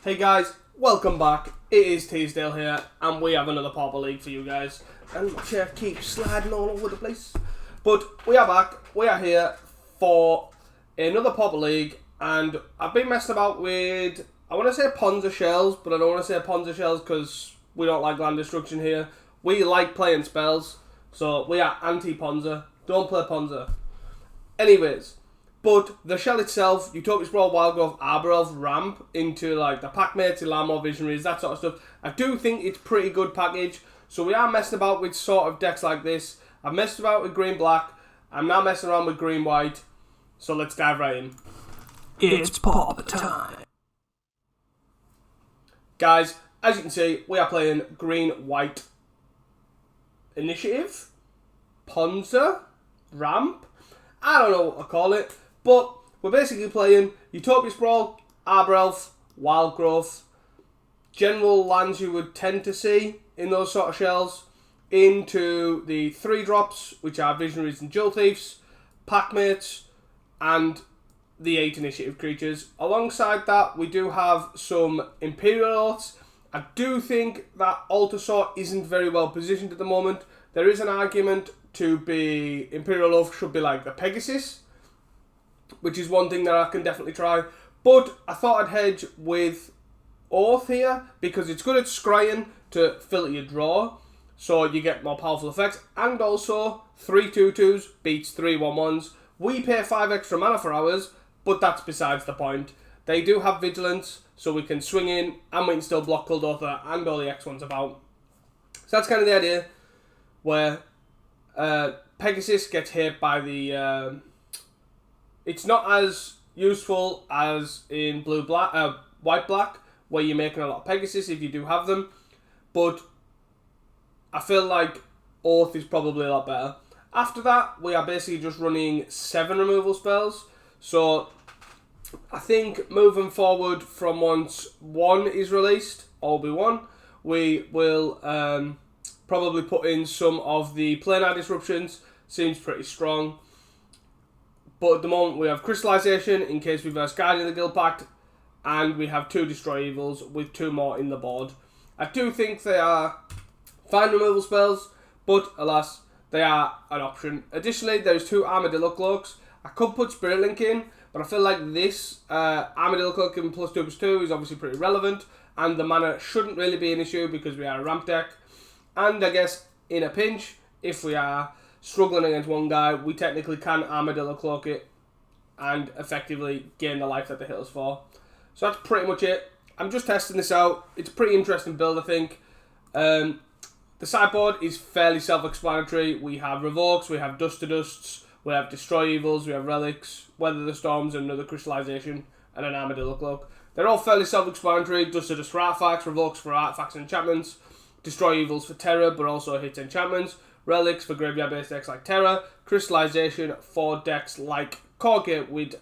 Hey guys, welcome back. It is Teasdale here, and we have another Pauper League for you guys. And my chair keeps sliding all over the place. But we are back. We are here for another Pauper League, and I've been messing about with, I want to say Ponza shells, but I don't want to say Ponza shells because we don't like land destruction here. We like playing spells, so we are anti-Ponza. Don't play Ponza. Anyways. But the shell itself, Utopia Sprawl, Wildgrowth, Arbor Elf, Ramp into like the Packmates, Elamo, Visionaries, that sort of stuff. I do think it's pretty good package. So we are messing about with sort of decks like this. I've messed about with green-black. I'm now messing around with green-white. So let's dive right in. It's Pauper time. Guys, as you can see, we are playing green-white initiative, Ponza, Ramp. I don't know what to call it. But we're basically playing Utopia Sprawl, Arbor Elf, Wildgrowth, general lands you would tend to see in those sort of shells, into the 3-drops, which are Visionaries and Jewel Thieves, Packmates, and the 8 initiative creatures. Alongside that, we do have some Imperial Oaths. I do think that Altar Sort isn't very well positioned at the moment. There is an argument to be Imperial Oath should be like the Pegasus, which is one thing that I can definitely try. But I thought I'd hedge with Oath here, because it's good at scrying to filter your draw, so you get more powerful effects. And also, 3 2/2s beats 3 1/1s. We pay 5 extra mana for ours, but that's besides the point. They do have Vigilance, so we can swing in, and we can still block Kuldotha and all the X1s about. So that's kind of the idea, where Pegasus gets hit by the... it's not as useful as in white-black, where you're making a lot of Pegasus if you do have them. But I feel like Oath is probably a lot better. After that, we are basically just running 7 removal spells. So I think moving forward from once 1 is released, Obi-Wan, we will probably put in some of the planar disruptions. Seems pretty strong. But at the moment we have Crystallization in case we verse Guardian of the Guild Pact, and we have 2 Destroy Evils with 2 more in the board. I do think they are fine removal spells, but alas, they are an option. Additionally, there's 2 Armadillo Cloaks. I could put Spirit Link in, but I feel like this Armadillo Cloak in +2/+2 is obviously pretty relevant, and the mana shouldn't really be an issue because we are a ramp deck. And I guess in a pinch, if we are struggling against one guy, we technically can Armadillo Cloak it and effectively gain the life that they hit us for. So that's pretty much it. I'm just testing this out. It's a pretty interesting build, I think. The sideboard is fairly self-explanatory. We have Revokes, we have Dust to Dusts, we have Destroy Evils, we have Relics, Weather the Storms, another Crystallization, and an Armadillo Cloak. They're all fairly self-explanatory. Dust to Dust for artifacts, Revokes for artifacts and enchantments, Destroy Evils for terror, but also hits enchantments, Relics for graveyard-based decks like Terra, Crystallization for decks like Corgate with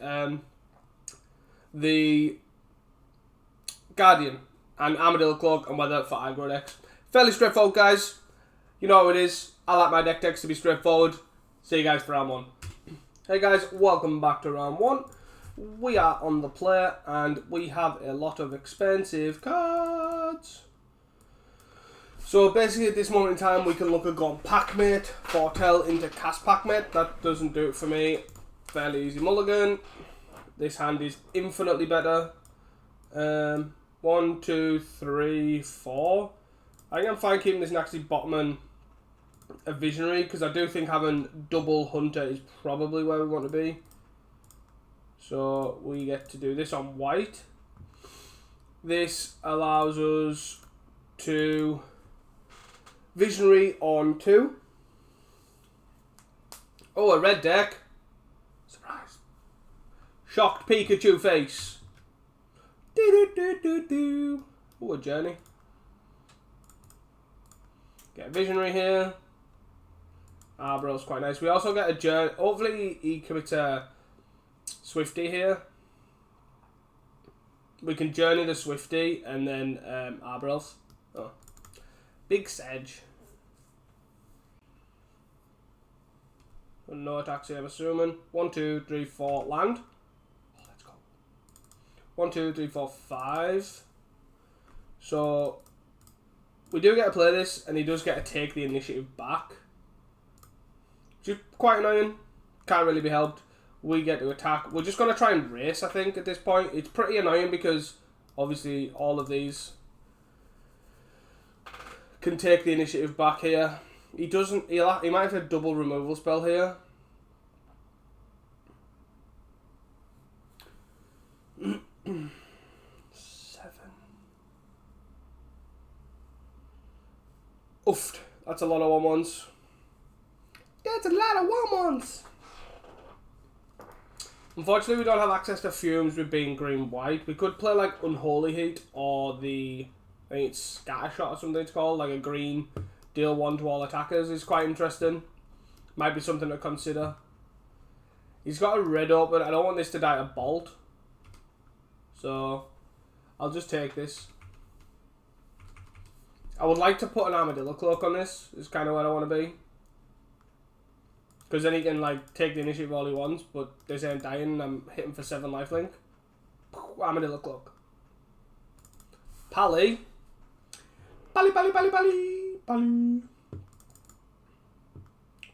the Guardian, and Armadillo Cloak and Weather for aggro decks. Fairly straightforward, guys. You know how it is. I like my decks to be straightforward. See you guys for round 1. Hey guys, welcome back to round 1. We are on the play, and we have a lot of expensive cards. So basically at this moment in time we can look at going Packmate, Foretell into Cast Packmate. That doesn't do it for me. Fairly easy mulligan. This hand is infinitely better. 1, 2, 3, 4. I think I'm fine keeping this Naxi Botman a Visionary, because I do think having double Hunter is probably where we want to be. So we get to do this on white. This allows us to Visionary on 2. Oh, a red deck. Surprise. Shocked Pikachu face. Do. Oh, a Journey. Get a Visionary here. Arbor's quite nice. We also get a Journey. Hopefully he commits a Swifty here. We can Journey the Swifty and then Arbor's. Oh. Big Sedge. No attacks here, I'm assuming. 1, 2, 3, 4, land. Oh, let's go. 1, 2, 3, 4, 5. So we do get to play this, and he does get to take the initiative back, which is quite annoying. Can't really be helped. We get to attack. We're just going to try and race, I think, at this point. It's pretty annoying because, obviously, all of these can take the initiative back here. He doesn't... He might have a double removal spell here. Oof, that's a lot of 1/1s. That's a lot of 1/1s. Unfortunately, we don't have access to Fumes with being green-white. We could play like Unholy Heat or the... I think it's Scattershot or something it's called. Like a green deal 1 to all attackers is quite interesting. Might be something to consider. He's got a red open. I don't want this to die to Bolt. So, I'll just take this. I would like to put an Armadillo Cloak on this. Is kind of where I want to be. Because then he can like take the initiative all he wants, but this ain't dying and I'm hitting for 7 lifelink. Armadillo Cloak. Pally. Pally, pally, pally, pally. Pally.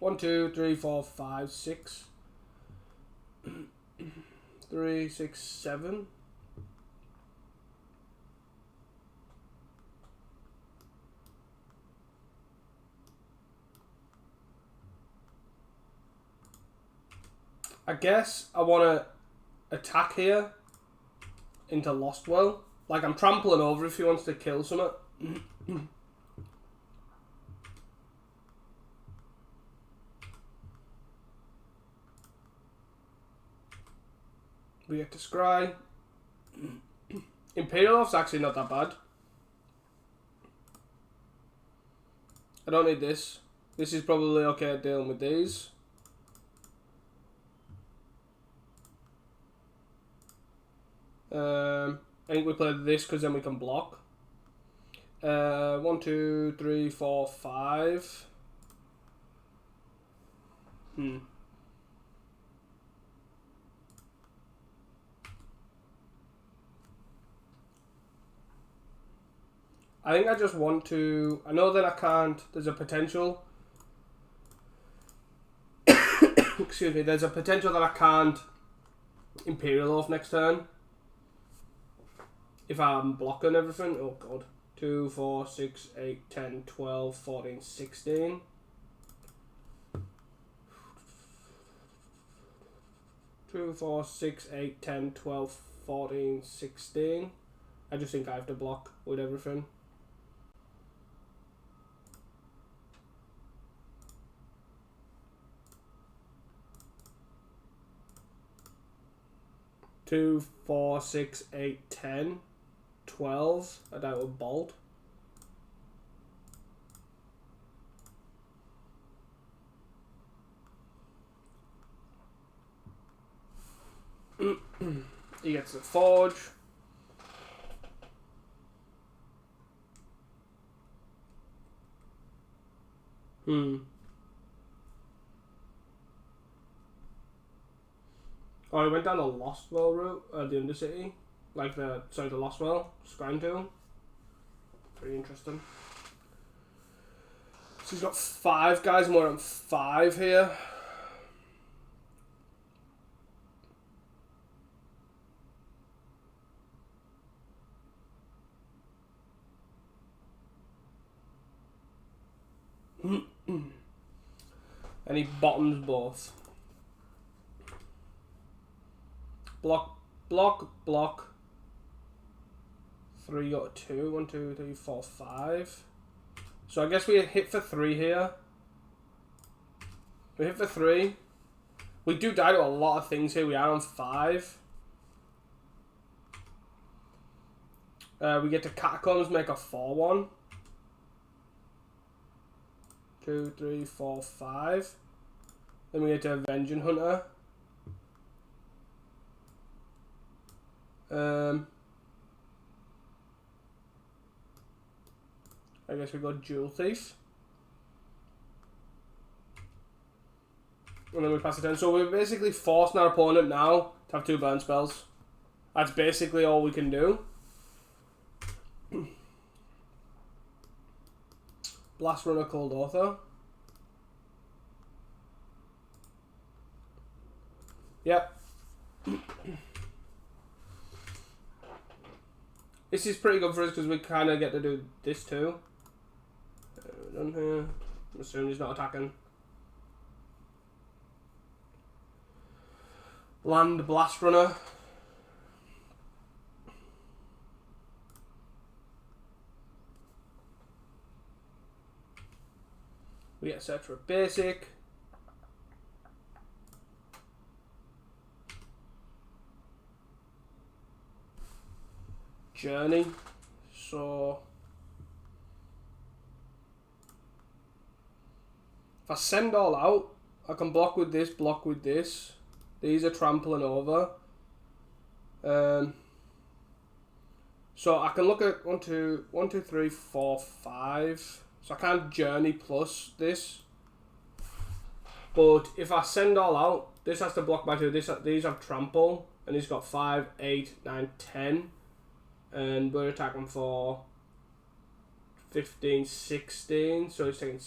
1, 2, 3, 4, 5, 6. 3, 6, 7. I guess I want to attack here into Lostwell. Like, I'm trampling over if he wants to kill something. We get to Scry. Imperial Off's actually not that bad. I don't need this. This is probably okay at dealing with these. I think we play this because then we can block. 1, 2, 3, 4, 5. I think I just want to... I know that I can't... There's a potential... Excuse me. There's a potential that I can't Imperial off next turn. If I'm blocking everything. Oh god. 2, 4, 6, 8, 10, 12, 14, 16. Two, 4, 6, 8, 10, 12, 14, 16. I just think I have to block with everything. Two, 4, 6, 8, 10, 12. I doubt with Bolt. He gets the Forge. Oh, I went down the Lostwell route, the Undercity. Like the Lostwell, Scrying Tool. Pretty interesting. So he's got 5 guys, more than 5 here. And he bottoms both. Block, block, block. 3 got 2. 1, 2, 3, 4, 5. So I guess we hit for 3 here. We hit for 3. We do die to a lot of things here. We are on 5. We get to Catacombs, make a 4-1. 2, 3, 4, 5. Then we get to Avenging Hunter. I guess we got Jewel Thief. And then we pass it down. So we're basically forcing our opponent now to have 2 burn spells. That's basically all we can do. Blast Runner Cold Author. Yep. This is pretty good for us because we kind of get to do this too. Done here. I'm assuming he's not attacking. Land Blast Runner. We get set for a basic. Journey. So if I send all out, I can block with this, block with this. These are trampling over. So I can look at 1, 2, 3, 4, 5. So I can't journey plus this. But if I send all out, this has to block by 2. These have trample, and he's got 5, 8, 9, 10. And we're attacking for 15, 16. So he's taking.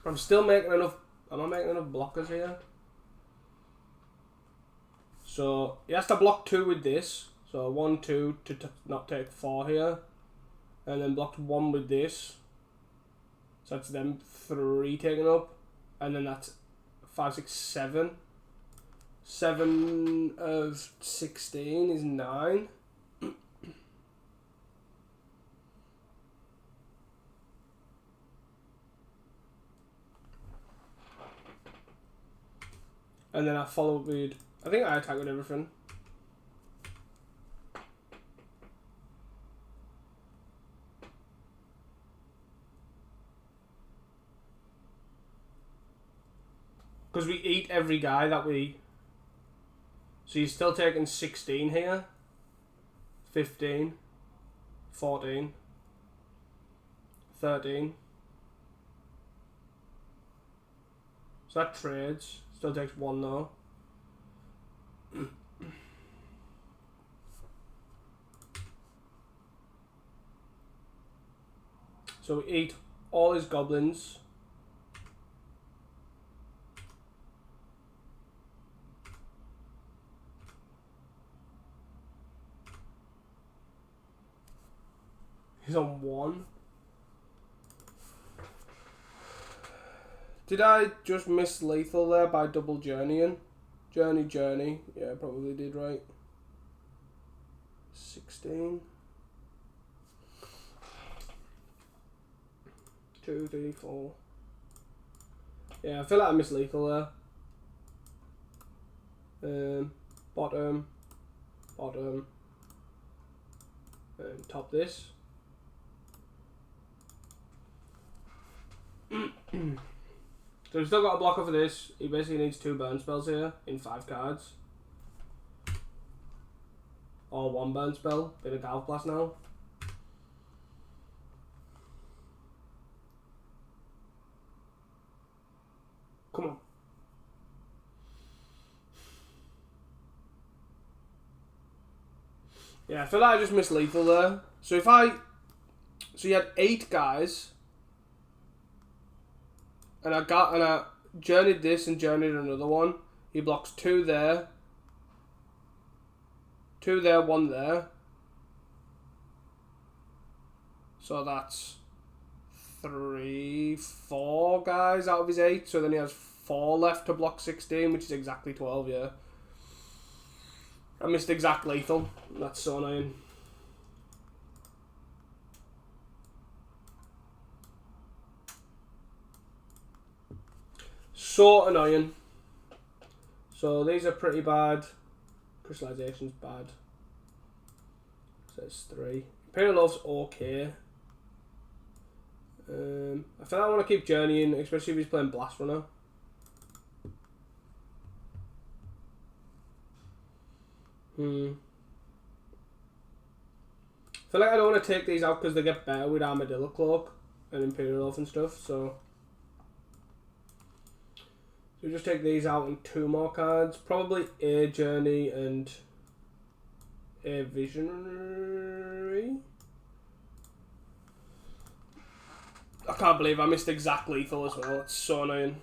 I'm still making enough. Am I making enough blockers here? So he has to block 2 with this. So 1, 2 to not take 4 here, and then blocked 1 with this. So that's them 3 taken up, and then that's 5, 6, 7. 7 of 16 is 9. And then I follow with. I think I attack with everything. Because we eat every guy that we. So he's still taking 16 here. 15. 14. 13. So that trades. Still takes 1 though. So we eat all his goblins. He's on 1. Did I just miss lethal there by double journeying? Journey. Yeah, probably did, right. 16. 2, 3, 4. Yeah, I feel like I missed lethal there. Bottom. And top this. So we've still got a blocker for this. He basically needs 2 burn spells here in 5 cards. Or 1 burn spell. Bit of Galv Blast now. Come on. Yeah, I feel like I just missed lethal there. So if I... So you had 8 guys. And I journeyed this and journeyed another one. He blocks 2 there. 2 there, 1 there. So that's 3, 4 guys out of his 8. So then he has 4 left to block 16, which is exactly 12, yeah. I missed exact lethal. That's so annoying. So annoying. So these are pretty bad. Crystallization's bad. So it's 3. Imperial Love's okay. I feel like I want to keep journeying, especially if he's playing Blast Runner. I feel like I don't want to take these out because they get better with Armadillo Cloak and Imperial Elf and stuff, so we just take these out and 2 more cards. Probably a journey and a visionary. I can't believe I missed exact lethal as well. It's so annoying.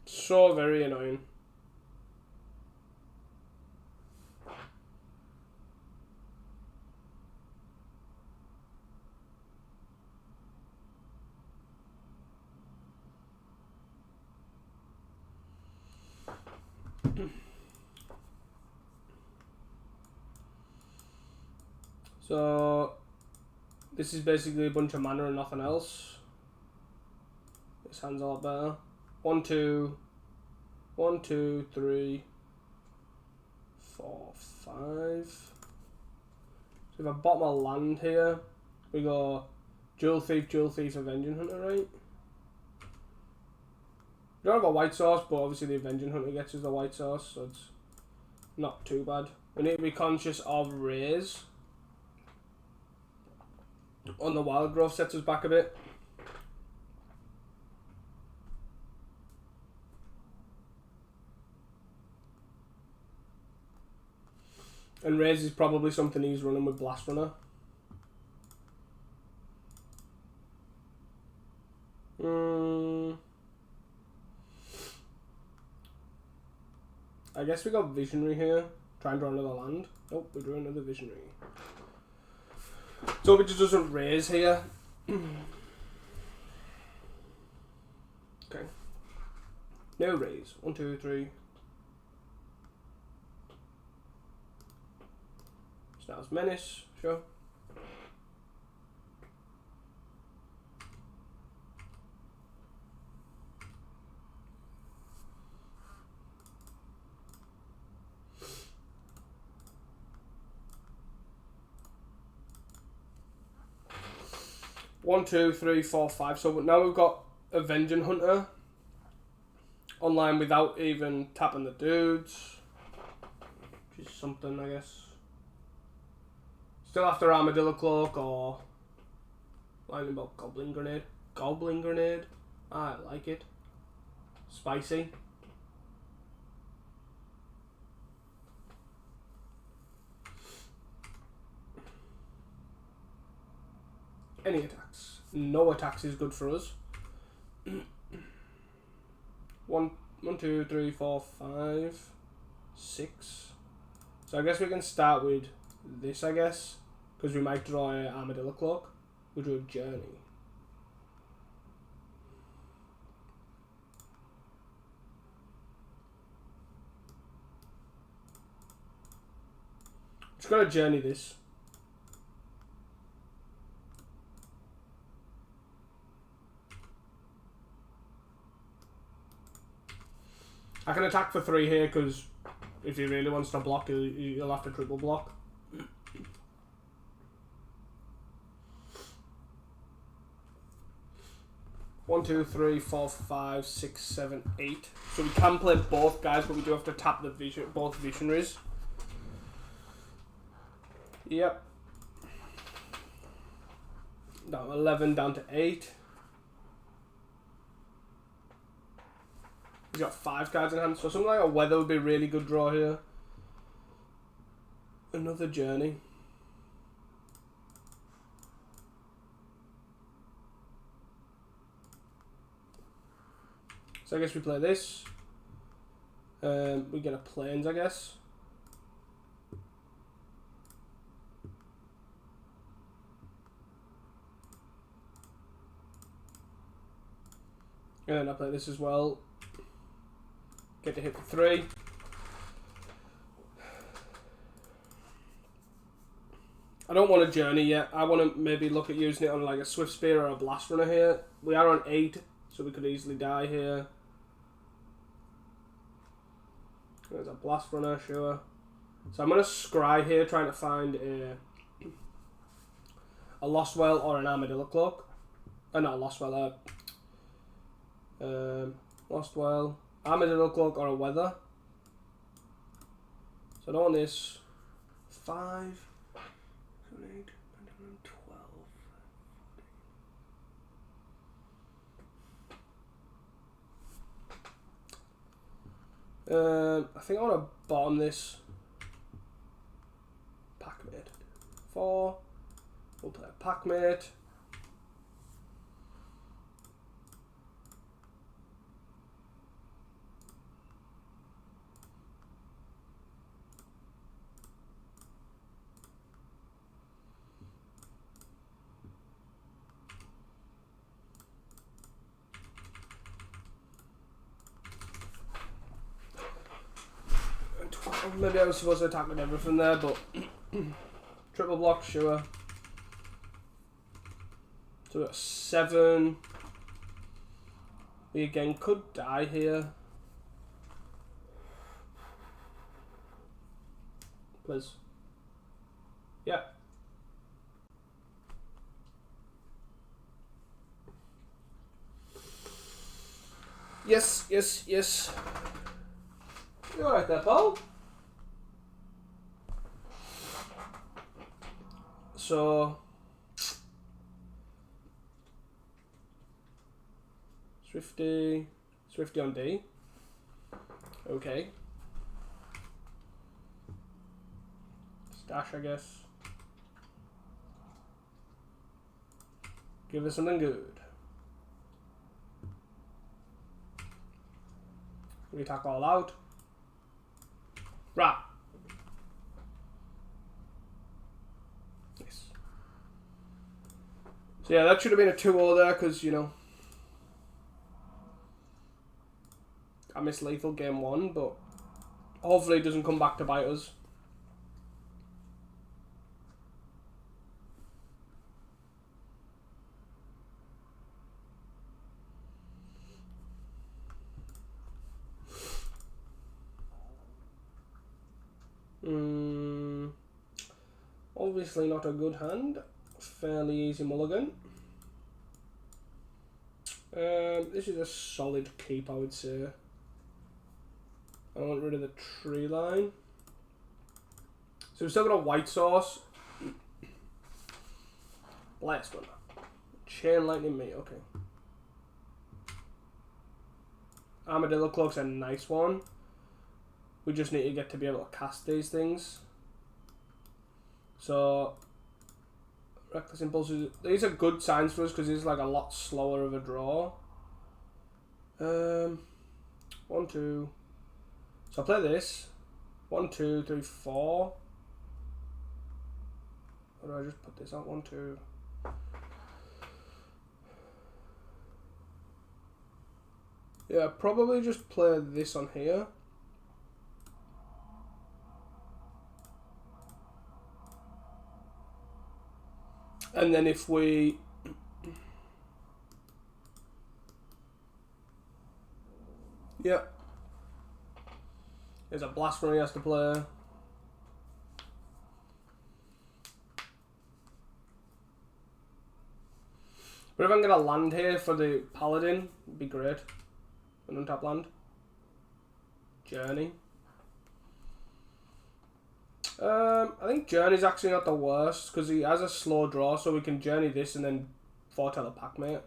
So very annoying. So this is basically a bunch of mana and nothing else. This hand's a lot better. 1, 2, 1, 2, 3, 4, 5. So if I bottom a land here, we go Jewel Thief, Avenging Hunter, right? We don't have a white source, but obviously the Avenging Hunter gets us the white source, so it's not too bad. We need to be conscious of raise. On the wild growth sets us back a bit. And raise is probably something he's running with Blast Runner. I guess we got Visionary here. Try and draw another land. Nope, we drew another Visionary. So we just doesn't raise here. Okay. No raise. 1, 2, 3. Snarl's Menace, sure. One, 2, 3, 4, 5. So now we've got Avenging Hunter online without even tapping the dudes, which is something, I guess. Still after Armadillo Cloak or Lightning Bolt, Goblin Grenade. Goblin Grenade. I like it. Spicy. Any attacks. No attacks is good for us. 1, 2, 3, 4, 5, 6. So I guess we can start with this, I guess, because we might draw an Armadillo Cloak. We drew a Journey. Just gotta Journey this. I can attack for 3 here because if he really wants to block, he'll have to triple block. One, 2, 3, 4, 5, 6, 7, 8. So we can play both guys, but we do have to tap the both Visionaries. Yep. Down 11, down to 8. He's got 5 cards in hand, so something like a Weather would be a really good draw here. Another Journey. So I guess we play this. We get a Plains, I guess. And then I play this as well. Get to hit for 3. I don't want a Journey yet. I want to maybe look at using it on like a Swift Spear or a Blast Runner here. We are on 8, so we could easily die here. There's a Blast Runner, sure. So I'm going to scry here, trying to find a Lost Well or an Armadillo Cloak. Not a Lost Well, Lost Well, Armadillo Cloak or a Weather. So I don't want this. 5, 7, 8, 9, 12. I think I want to bottom this. 4. We'll play a Packmate. Maybe I was supposed to attack with everything there, but triple block, sure. So we got 7. We again could die here. Please. Yeah. Yes, yes, yes. You alright there, Paul? So Swifty on D. Okay. Stash, I guess. Give us something good. We attack all out. Right. Yes. So yeah, that should have been a 2-0 there, because, you know, I missed lethal game 1, but hopefully it doesn't come back to bite us. Obviously not a good hand. Fairly easy mulligan. This is a solid keep, I would say. I want rid of the tree line. So we've still got a white source. Last one. Chain lightning me, okay. Armadillo cloak's a nice one. We just need to get to be able to cast these things. So reckless impulses. These are good signs for us because it's like a lot slower of a draw. 1, 2. So I play this. 1, 2, 3, 4. Or do I just put this on? 1, 2. Yeah, probably just play this on here. And then if we... Yeah. There's a Blasphemer he has to play. But if I can get a land here for the Paladin, it'd be great. An untap land. Journey. I think Journey's actually not the worst because he has a slow draw, so we can Journey this and then foretell a Packmate.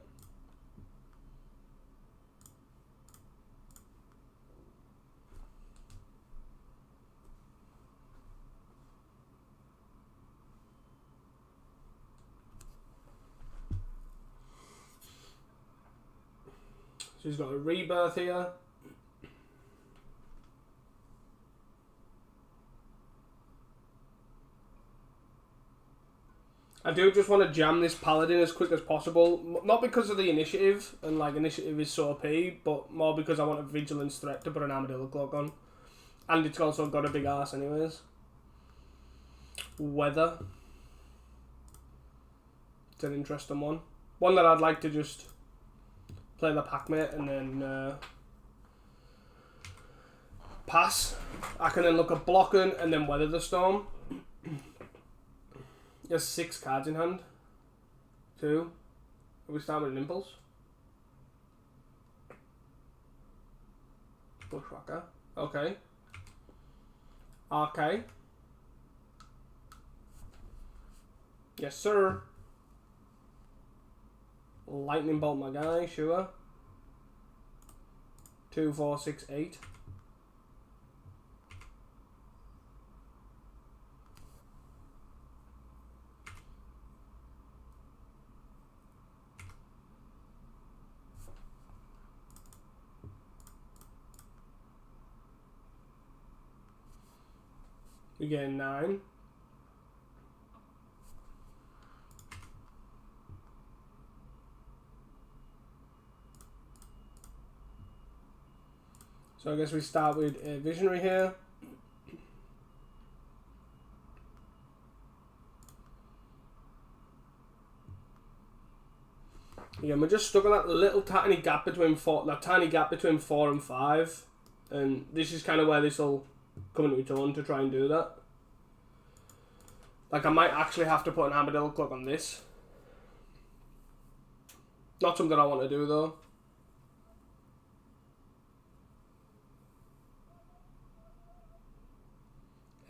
So he's got a Rebirth here. I do just want to jam this Paladin as quick as possible. Not because of the initiative, and like initiative is so OP, but more because I want a Vigilance threat to put an Armadillo Cloak on. And it's also got a big ass anyways. Weather. It's an interesting one. One that I'd like to just play the Packmate and then pass. I can then look at blocking and then weather the storm. He has 6 cards in hand. 2. Are we starting with an impulse? Bushwhacker. Okay. Okay. Yes, sir. Lightning bolt my guy, sure. 2, 4, 6, 8. We gain 9. So I guess we start with a visionary here. Yeah, we're just stuck on that little tiny gap between 4 and 5, and this is kind of where this will come into its own to try and do that. Like, I might actually have to put an armadillo clock on this. Not something I want to do though.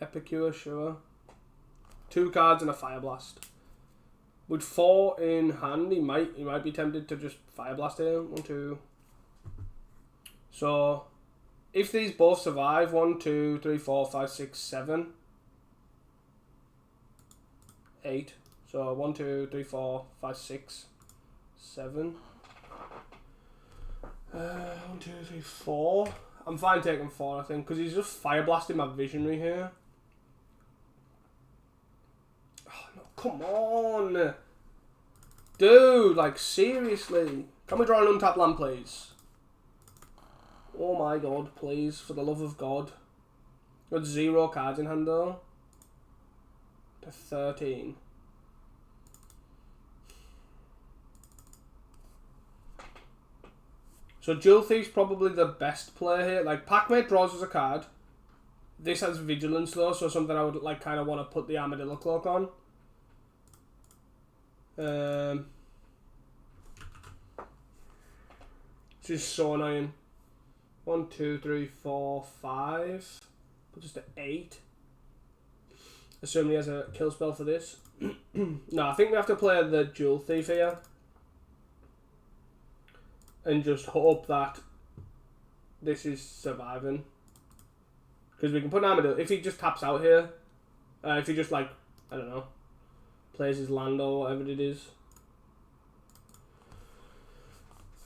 Epicure, sure. 2 cards and a Fire Blast. With 4 in hand, he might be tempted to just Fire Blast here. 1, 2. So, if these both survive, 1, 2, 3, 4, 5, 6, 7, 8. So 1, 2, 3, 4, 5, 6, 7. 1, 2, 3, 4. I'm fine taking 4, I think, because he's just Fire Blasting my Visionary here. Come on! Dude, like, seriously. Can we draw an untapped land, please? Oh my god, please, for the love of God. Got 0 cards in hand, though. To 13. So Jewel Thief's probably the best player here. Like, Packmate draws us a card. This has Vigilance, though, so something I would, like, kind of want to put the Armadillo Cloak on. This is so annoying. 1, 2, 3, 4, 5. Put us to 8. Assuming he has a kill spell for this. No, I think we have to play the Jewel Thief here. And just hope that this is surviving. Because we can put an Armadillo. If he just taps out here. If he just, like, I don't know, plays his land or whatever it is.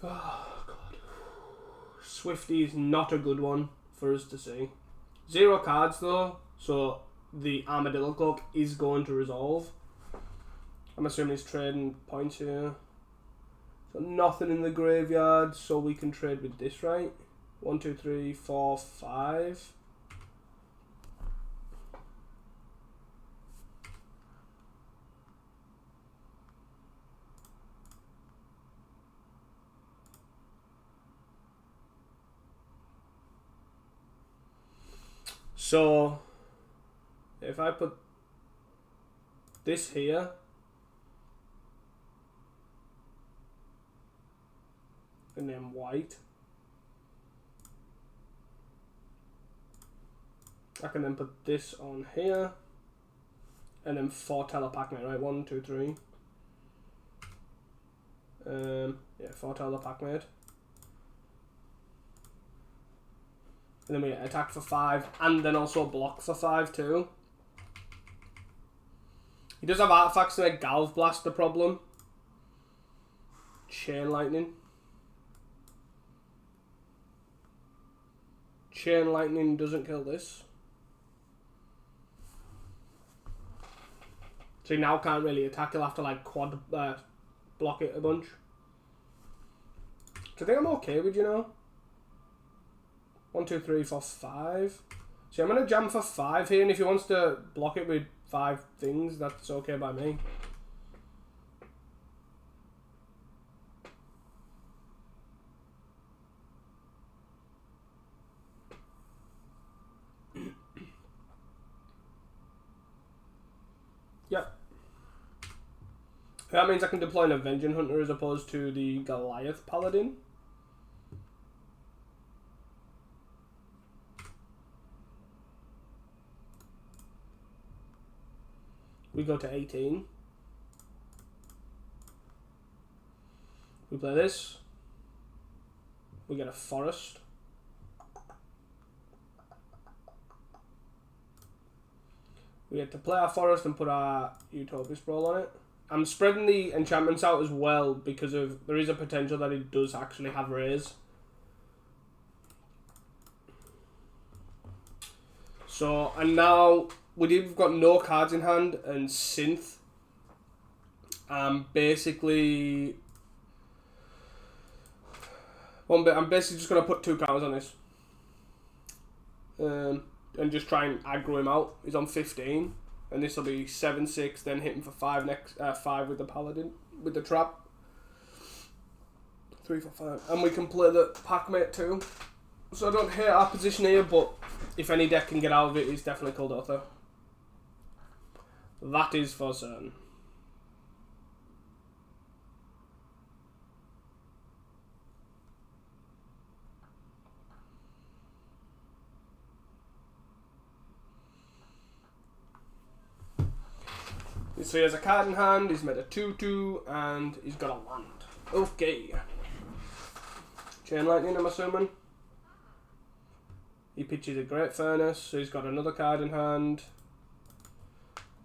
Oh, God. Swifty is not a good one for us to see. 0 cards, though. So the Armadillo Cloak is going to resolve. I'm assuming he's trading points here. So nothing in the graveyard, so we can trade with this, right? 1, 2, 3, 4, 5. So if I put this here, and then white, I can then put this on here, and then 4 Telepackmate, right? 1, 2, 3. Yeah, 4 Telepackmate. And then we get attack for 5, and then also block for 5 too. He does have artifacts to make Galv Blast the problem. Chain Lightning. Chain Lightning doesn't kill this. So he now can't really attack, he'll have to like quad block it a bunch. So I think I'm okay with, you know. 1, 2, 3, 4, 5. So I'm going to jam for 5 here, and if he wants to block it with 5 things, that's okay by me. Yep. That means I can deploy an Avenging Hunter as opposed to the Goliath Paladin. We go to 18. We play this. We get a forest. We get to play our forest and put our Utopia Sprawl on it. I'm spreading the enchantments out as well because of there is a potential that it does actually have raise. So, and now we've got no cards in hand and synth. Basically, I'm basically just gonna put 2 counters on this, and just try and aggro him out. He's on 15, and this will be 7/6. Then hit him for 5 next, 5 with the paladin with the trap. 3 for 5, and we can play the Packmate too. So I don't hate our position here, but if any deck can get out of it, it's definitely Kuldotha. That is for certain. So he has a card in hand, he's made a 2/2, and he's got a land. Okay. Chain Lightning, I'm assuming. He pitches a Great Furnace, so he's got another card in hand.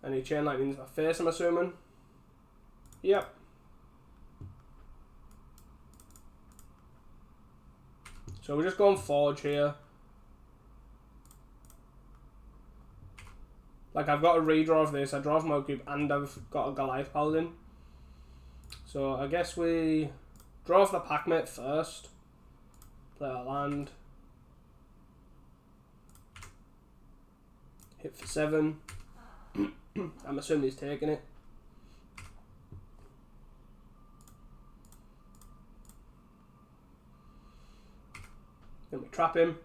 And he Chain Lightning's my face, I'm assuming. Yep. So we're just going Forge here. Like, I've got a redraw of this, I draw from my cube, and I've got a Goliath Paladin. So I guess we draw off the Packmate first. Play our land. Hit for 7. I'm assuming he's taking it. Then we trap him.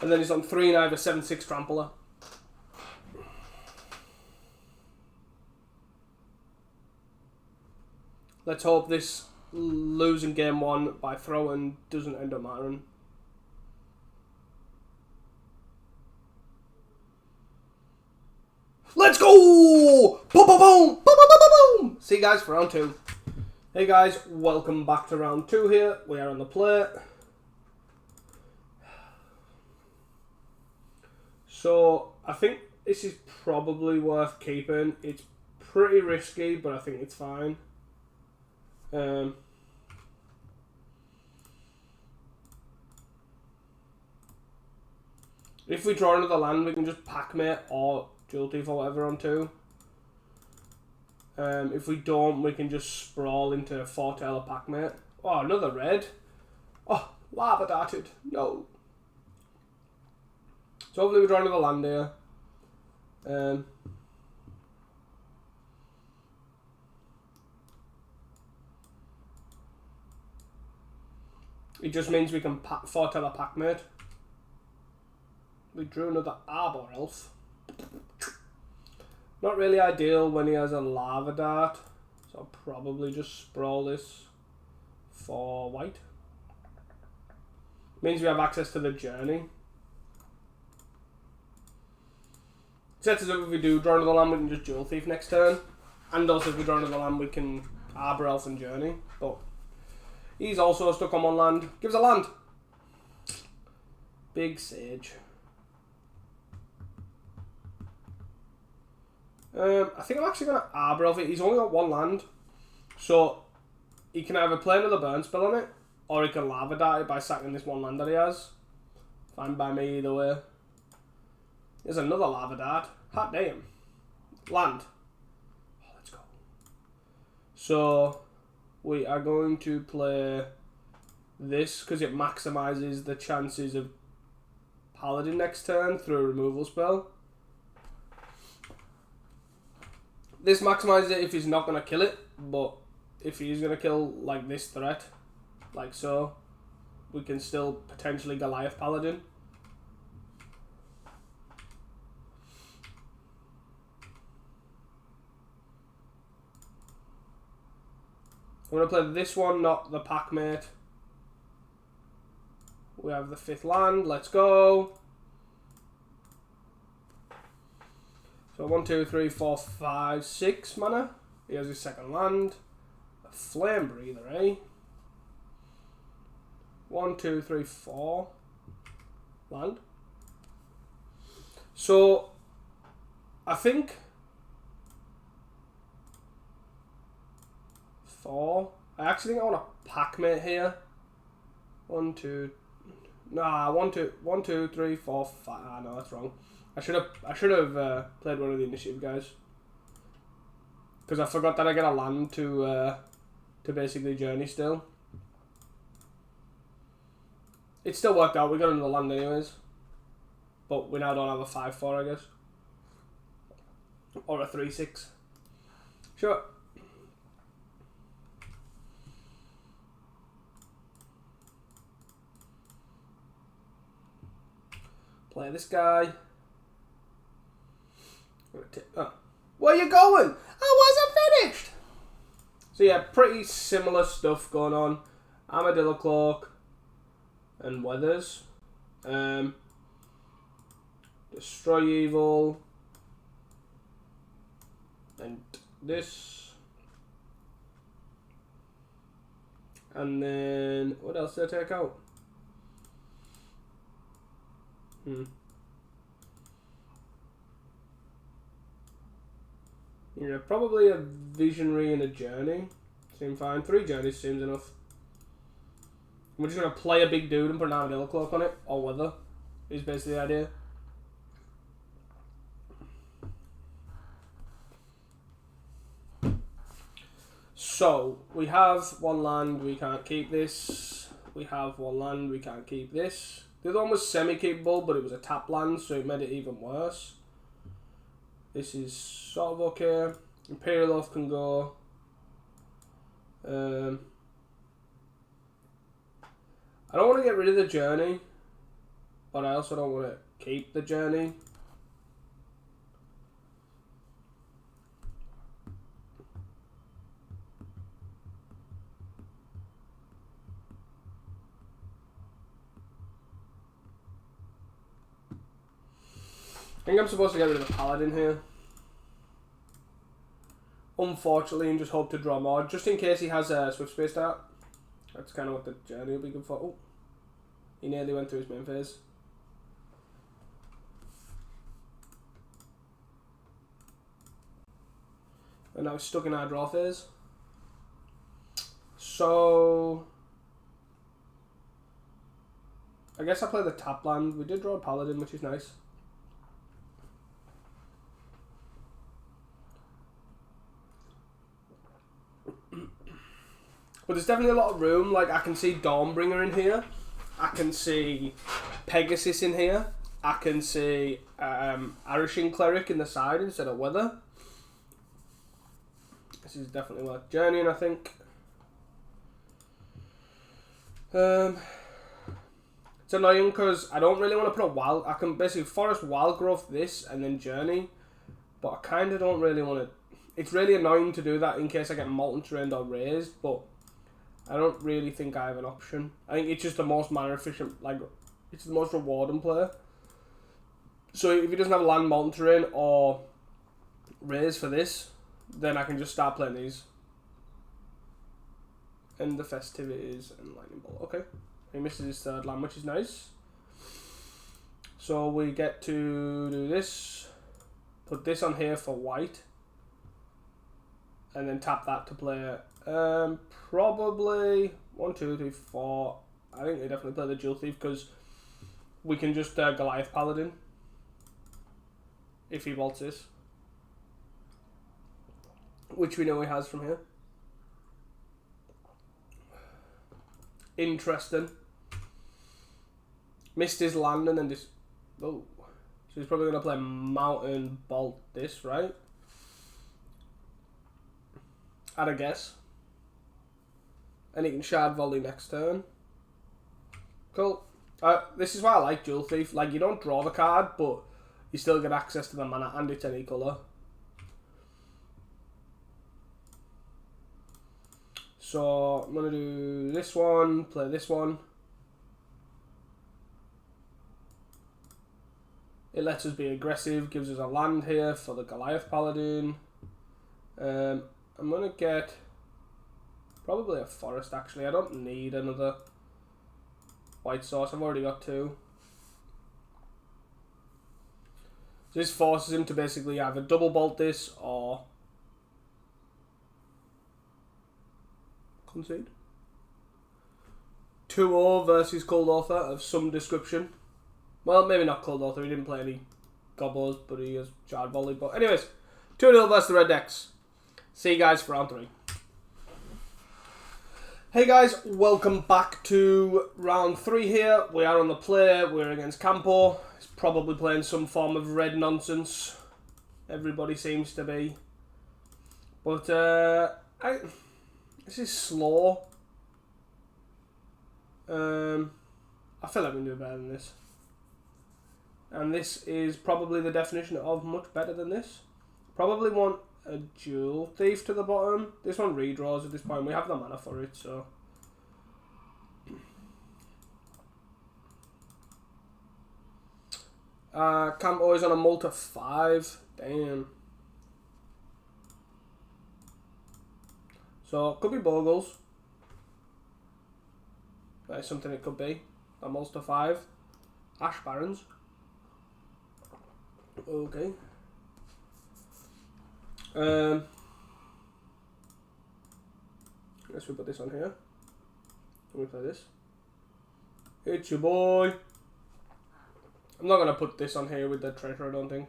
And then he's on 3 and I have a 7/6 trampler. Let's hope this losing game 1 by throwing doesn't end up mattering. Let's go! Boom, boom, boom! Boom, boom, boom, boom, boom! See you guys for round 2. Hey guys, welcome back to round 2 here. We are on the plate. So, I think this is probably worth keeping. It's pretty risky, but I think it's fine. If we draw another land, we can just Packmate or Jewel Thief or whatever on 2. If we don't, we can just sprawl into Foretell or Packmate. Oh, another red. Oh, Lava Darted. No. So hopefully we draw another land here. It just means we can foretell a Packmate. We drew another Arbor Elf. Not really ideal when he has a Lava Dart. So I'll probably just sprawl this for white. Means we have access to the Journey. Sets us up if we do draw another land, we can just Jewel Thief next turn. And also if we draw another land, we can Arbor Elf and Journey. But he's also stuck on 1 land. Give us a land. Big Sage. I think I'm actually going to Arbor Elf it. He's only got 1 land. So he can either play another burn spell on it, or he can Lava Dart it by sacking this 1 land that he has. Fine by me either way. There's another Lava Dart. Hot damn. Land. Oh, let's go. So we are going to play this because it maximizes the chances of Paladin next turn through a removal spell. This maximizes it if he's not going to kill it, but if he's going to kill like this threat, like so, we can still potentially Goliath Paladin. I'm going to play this one, not the Packmate. We have the 5th land. Let's go. So 1, 2, 3, 4, 5, 6 mana. He has his 2nd land. A Flame Breather, eh? 1, 2, 3, 4 land. So I think 4. I actually think I want a pack mate here. 1, 2. Nah, 1, 2, 1, 2, 3, 4, 5. Ah, no, that's wrong. I should have played one of the initiative guys. Because I forgot that I get a land to basically journey still. It still worked out. We got another land anyways. But we now don't have a 5-4, I guess. Or a 3-6. Sure. Play this guy. Oh. Where you going? I wasn't finished! So yeah, pretty similar stuff going on. Armadillo Cloak and Weathers. Destroy Evil. And this. And then, what else did I take out? Yeah, probably a Visionary and a Journey. Seem fine. 3 journeys seems enough. We're just going to play a big dude and put an Armadillo Cloak on it. Or Weather is basically the idea. So, we have 1 land, we can't keep this. We have 1 land, we can't keep this. The other one was semi-capable, but it was a tap land, so it made it even worse. This is sort of okay. Imperial Oath can go. I don't want to get rid of the journey, but I also don't want to keep the journey. I think I'm supposed to get rid of the Paladin here. Unfortunately, and just hope to draw more, just in case he has a Swift Space Dart. That's kind of what the journey will be good for. Oh, he nearly went through his main phase. And now he's stuck in our draw phase. So, I guess I play the tap land. We did draw a Paladin, which is nice. But there's definitely a lot of room. Like, I can see Dawnbringer in here. I can see Pegasus in here. I can see Arishin Cleric in the side instead of Weather. This is definitely worth journeying, I think. It's annoying because I don't really want to put a wild... I can basically Forest Wild Growth this and then journey. But I kind of don't really want to... It's really annoying to do that in case I get Molten Terrained or Raised, but I don't really think I have an option. I think it's just the most mana efficient, like, it's the most rewarding player. So if he doesn't have land, Molten Terrain, or Raise for this, then I can just start playing these. And the Festivities and Lightning Bolt. Okay. He misses his 3rd land, which is nice. So we get to do this. Put this on here for white. And then tap that to play probably 1, 2, 3, 4. I think they definitely play the Jewel Thief because we can just Goliath Paladin if he bolts this, which we know he has from here. Interesting. Missed his land and then just... Oh. So he's probably going to play Mountain Bolt this, right? I'd a guess. And he can Shard Volley next turn. Cool. This is why I like Jewel Thief. Like, you don't draw the card, but you still get access to the mana and it's any colour. So, I'm going to do this one, play this one. It lets us be aggressive, gives us a land here for the Goliath Paladin. I'm going to get probably a forest actually. I don't need another white source, I've already got 2. So this forces him to basically either double bolt this or Concede. 2-0 versus Cold Author of some description. Well, maybe not Cold Author. He didn't play any gobos, but he has Shard Volley. But anyways, 2-0 versus the Red Decks. See you guys for round 3. Hey guys, welcome back to round 3 here. We are on the play. We're against Campo. He's probably playing some form of red nonsense. Everybody seems to be. But this is slow. I feel like we can do better than this. And this is probably the definition of much better than this. Probably want a Jewel Thief to the bottom. This one redraws at this point. We have the mana for it, so. Campo is on a multi 5. Damn. So, it could be Bogles. That's something it could be. A Mulster 5. Ash Barons. Okay. Let's put this on here. Let me play this. It's your boy. I'm not going to put this on here with the treasure, I don't think.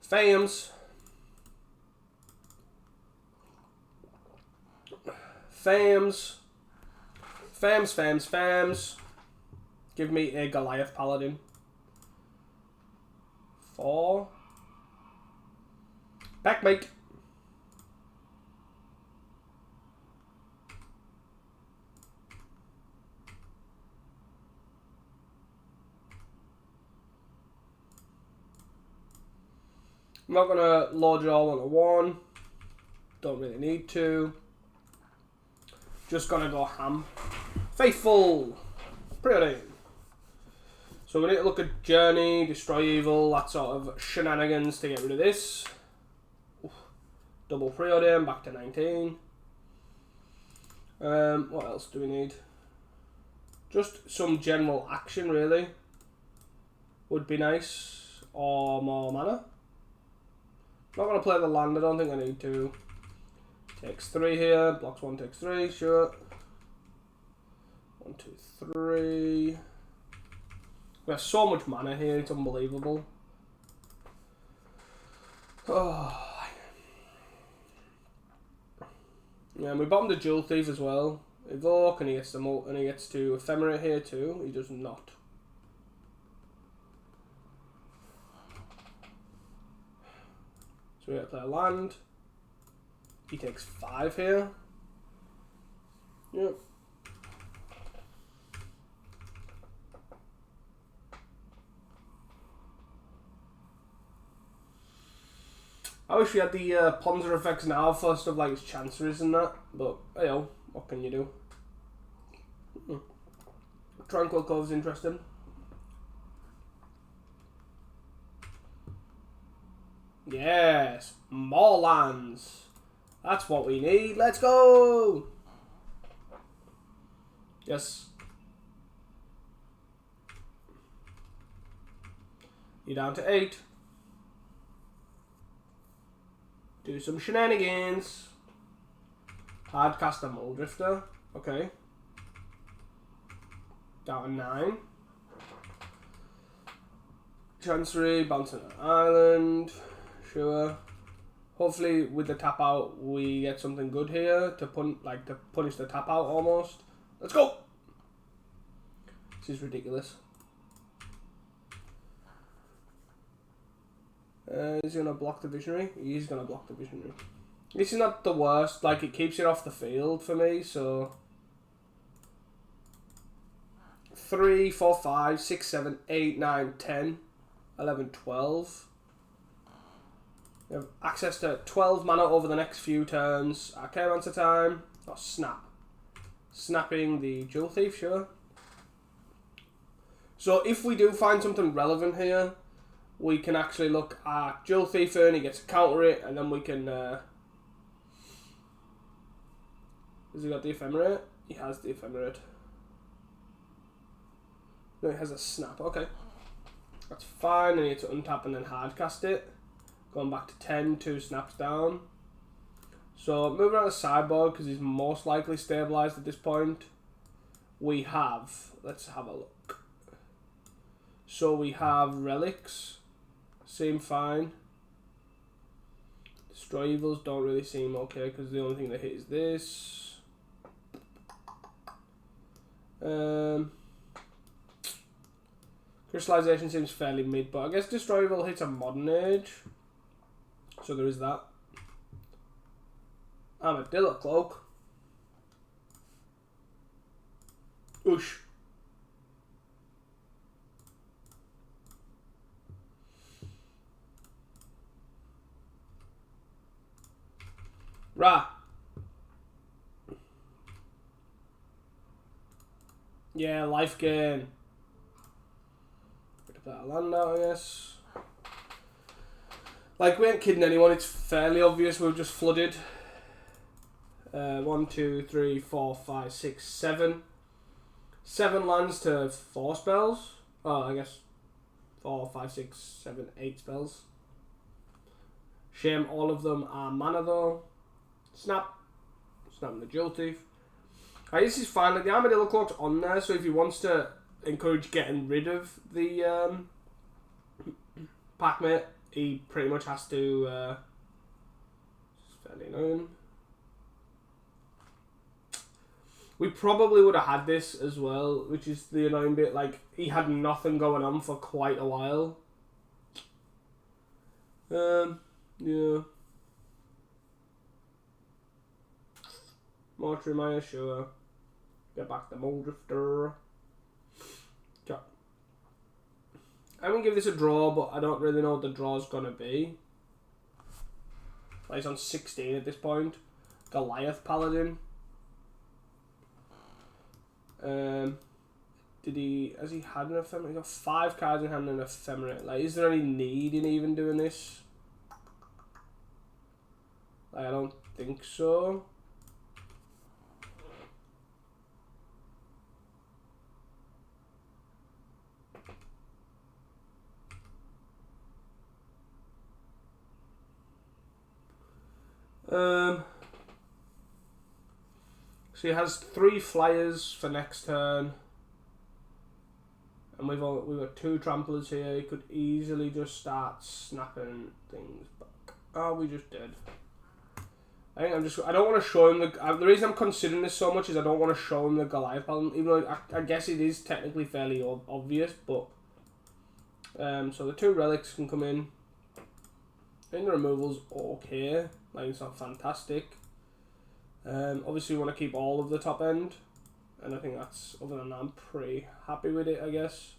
Fams. Fams. Fams, fams, fams. Give me a Goliath Paladin. 4. Backmate. I'm not going to load it all onto 1. Don't really need to. Just going to go ham. Faithful. Pretty. So we need to look at Journey, Destroy Evil, that sort of shenanigans to get rid of this. Oof. Double Preordain, back to 19. What else do we need? Just some general action, really. Would be nice. Or more mana. Not going to play the land, I don't think I need to. Takes 3 here, blocks 1, takes 3, sure. 1, 2, 3. We have so much mana here, it's unbelievable. Oh. Yeah, and we bottomed the Jewel Thief as well. Evoke, and he gets to Ephemerate here too. He does not. So we have to play a land. He takes 5 here. Yep. I wish we had the Ponzer effects now for stuff like his Chanceries and that, but hey yo, what can you do? Tranquil Cove's interesting. Yes, more lands. That's what we need. Let's go! Yes. You're down to 8. Do some shenanigans. Hardcast a Mole Drifter. Okay. Down to 9. Chancery, bouncing an island. Sure. Hopefully with the tap out we get something good here to punish the tap out almost. Let's go! This is ridiculous. Is he gonna block the Visionary? He's gonna block the Visionary. This is not the worst, like it keeps it off the field for me, so 3, 4, 5, 6, 7, 8, 9, 10, 11, 12. We have access to 12 mana over the next few turns. Archaeomancer time. Oh, snap. Snapping the Jewel Thief, sure. So if we do find something relevant here, we can actually look at Jewel Thief and he gets to counter it, and then we can... has he got the Ephemerate? He has the Ephemerate. No, he has a snap. Okay. That's fine. I need to untap and then hardcast it. Going back to 10, 2 snaps down. So moving on to the sideboard because he's most likely stabilised at this point. We have, let's have a look. So we have relics, seem fine. Destroy evils don't really seem okay because the only thing that hit is this. Crystallization seems fairly mid, but I guess Destroy Evil hits a modern age. So there is that. Armadillo Cloak. Oosh. Rah. Yeah, life gain. Put that land out, I guess. Like, we ain't kidding anyone, it's fairly obvious we've just flooded. 1, 2, 3, 4, 5, 6, 7. 7 lands to 4 spells. Oh, I guess 4, 5, 6, 7, 8 spells. Shame all of them are mana though. Snap. Snapping the Jewel Thief. This is fine. Like, the Armadillo Cloak's on there, so if he wants to encourage getting rid of the Packmate, he pretty much has to. It's fairly annoying. We probably would have had this as well, which is the annoying bit. Like, he had nothing going on for quite a while. Yeah. Mortuary Maya, sure. Get back the Moldrifter. Okay. I'm going to give this a draw, but I don't really know what the draw's going to be. He's on 16 at this point. Goliath Paladin. Has he had an ephemerate? He's got 5 cards in hand and an ephemerate. Like, is there any need in even doing this? Like, I don't think so. So he has 3 flyers for next turn, and we've got 2 tramplers here. He could easily just start snapping things back. Oh, we just did. I don't want to show him the reason I'm considering this so much is I don't want to show him the Goliath Paladin, even though I guess it is technically fairly obvious. But so the 2 relics can come in. I think the removal's okay. Like, it's not fantastic. Obviously we want to keep all of the top end, and I think that's, other than that, I'm pretty happy with it, I guess.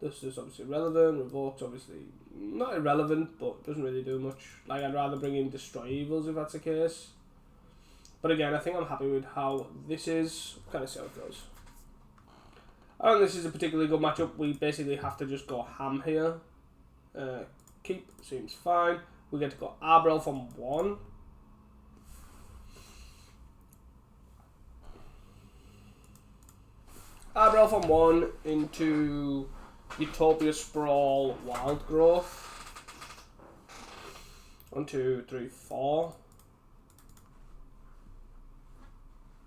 This is obviously relevant. Revoke's obviously not irrelevant, but doesn't really do much. Like, I'd rather bring in Destroy Evils if that's the case. But again, I think I'm happy with how this is. Kind of see how it goes. I don't think this is a particularly good matchup. We basically have to just go ham here. Keep seems fine. We get to go Arbrel from 1. Arbrel from 1 into Utopia Sprawl Wild Growth. 1, 2, 3, 4.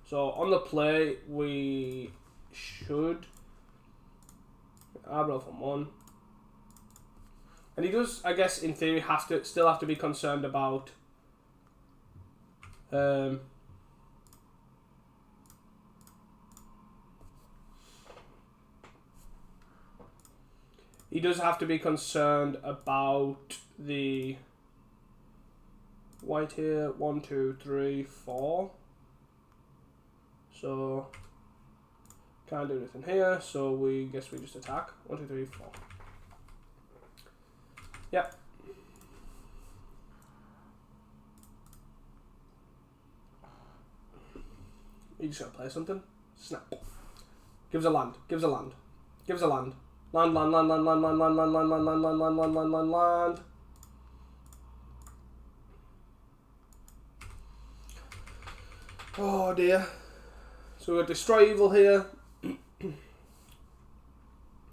So on the play we should Arbrel from 1. And he does, I guess, in theory, still have to be concerned about he does have to be concerned about the white here. 1, 2, 3, 4. So can't do anything here. So we guess we just attack. 1, 2, 3, 4. Yep. You just gotta play something. Snap. Gives a land. Gives a land. Gives a land. Land, land, land, land, land, land, land, land, land, land, land, land, land, land, land, land, land. Oh dear. So we've got Destroy Evil here.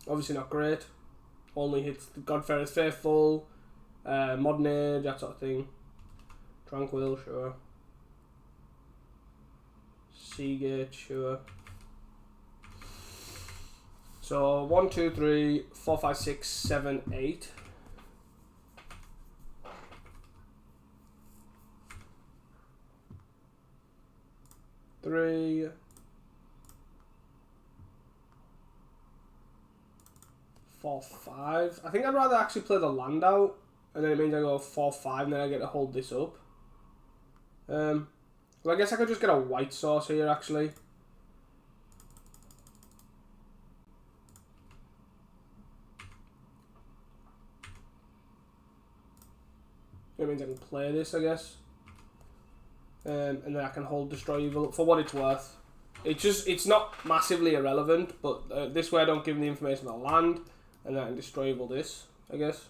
Obviously not great. Only hits the Godfarer's Faithful, Modern Age, that sort of thing. Tranquil, sure. Seagate, sure. So 1, 2, 3, 4, 5, 6, 7, 8. Three, 4, 5. I think I'd rather actually play the land out, and then it means I go 4, 5, and then I get to hold this up. Well, I guess I could just get a white source here actually. It means I can play this, I guess. And then I can hold Destroy Evil for what it's worth. It's not massively irrelevant, but this way I don't give them the information on land, and then I can Destroy Evil this, I guess.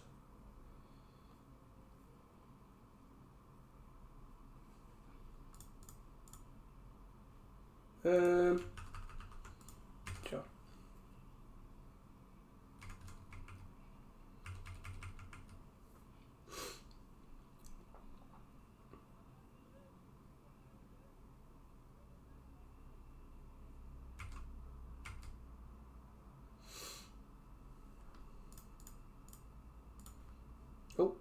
Sure. Oh.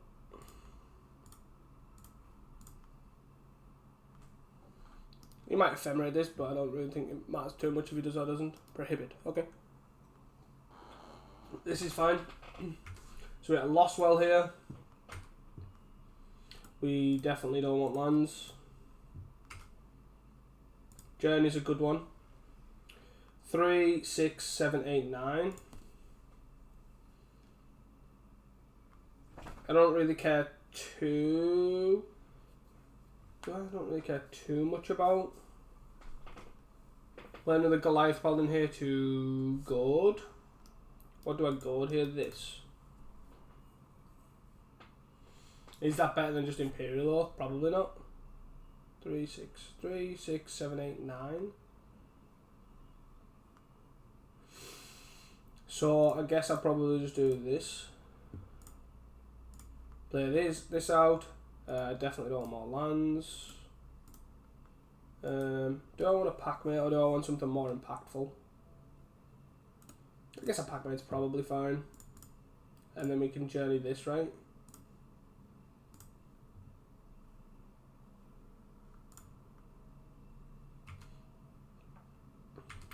He might ephemerate this, but I don't really think it matters too much if he does or doesn't. Prohibit. Okay. This is fine. So we got Lost Well here. We definitely don't want lands. Journey's a good one. 3, 6, 7, 8, 9. I don't really care too... I don't really care too much about learning the Goliath Paladin here to gourd. What do I gourd here? This. Is that better than just Imperial Oath? Probably not. 3, 6, 7, 8, 9. So I guess I'll probably just do this. Play this out. Definitely don't want more lands. Do I want a Pac-Mate or do I want something more impactful? I guess a Pac-Mate's probably fine. And then we can journey this, right?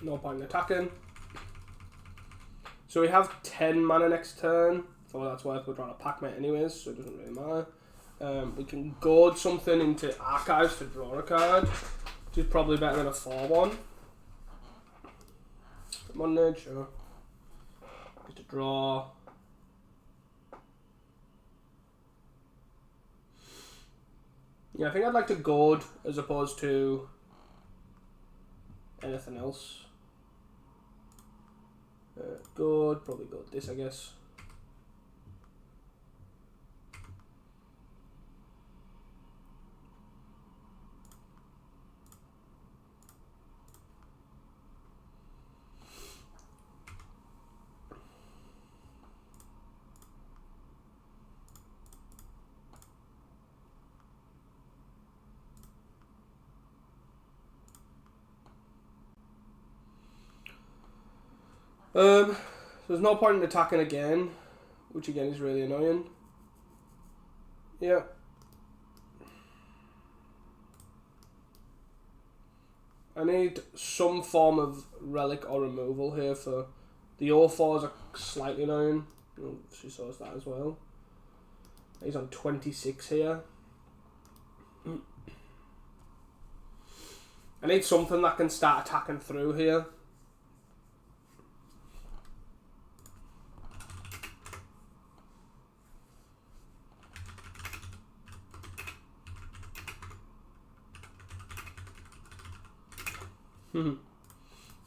No point in attacking. So we have 10 mana next turn. For what that's worth, we're drawing a Pac-Mate anyways, so it doesn't really matter. We can gourd something into Archives to draw a card, which is probably better than a 4-1. Come on, Ned, sure. Get to draw. Yeah, I think I'd like to gourd as opposed to anything else. Gourd, probably gourd this, I guess. There's no point in attacking again, which again is really annoying. Yeah. I need some form of relic or removal here for the O4s are slightly annoying. Oh, she saws that as well. He's on 26 here. I need something that can start attacking through here.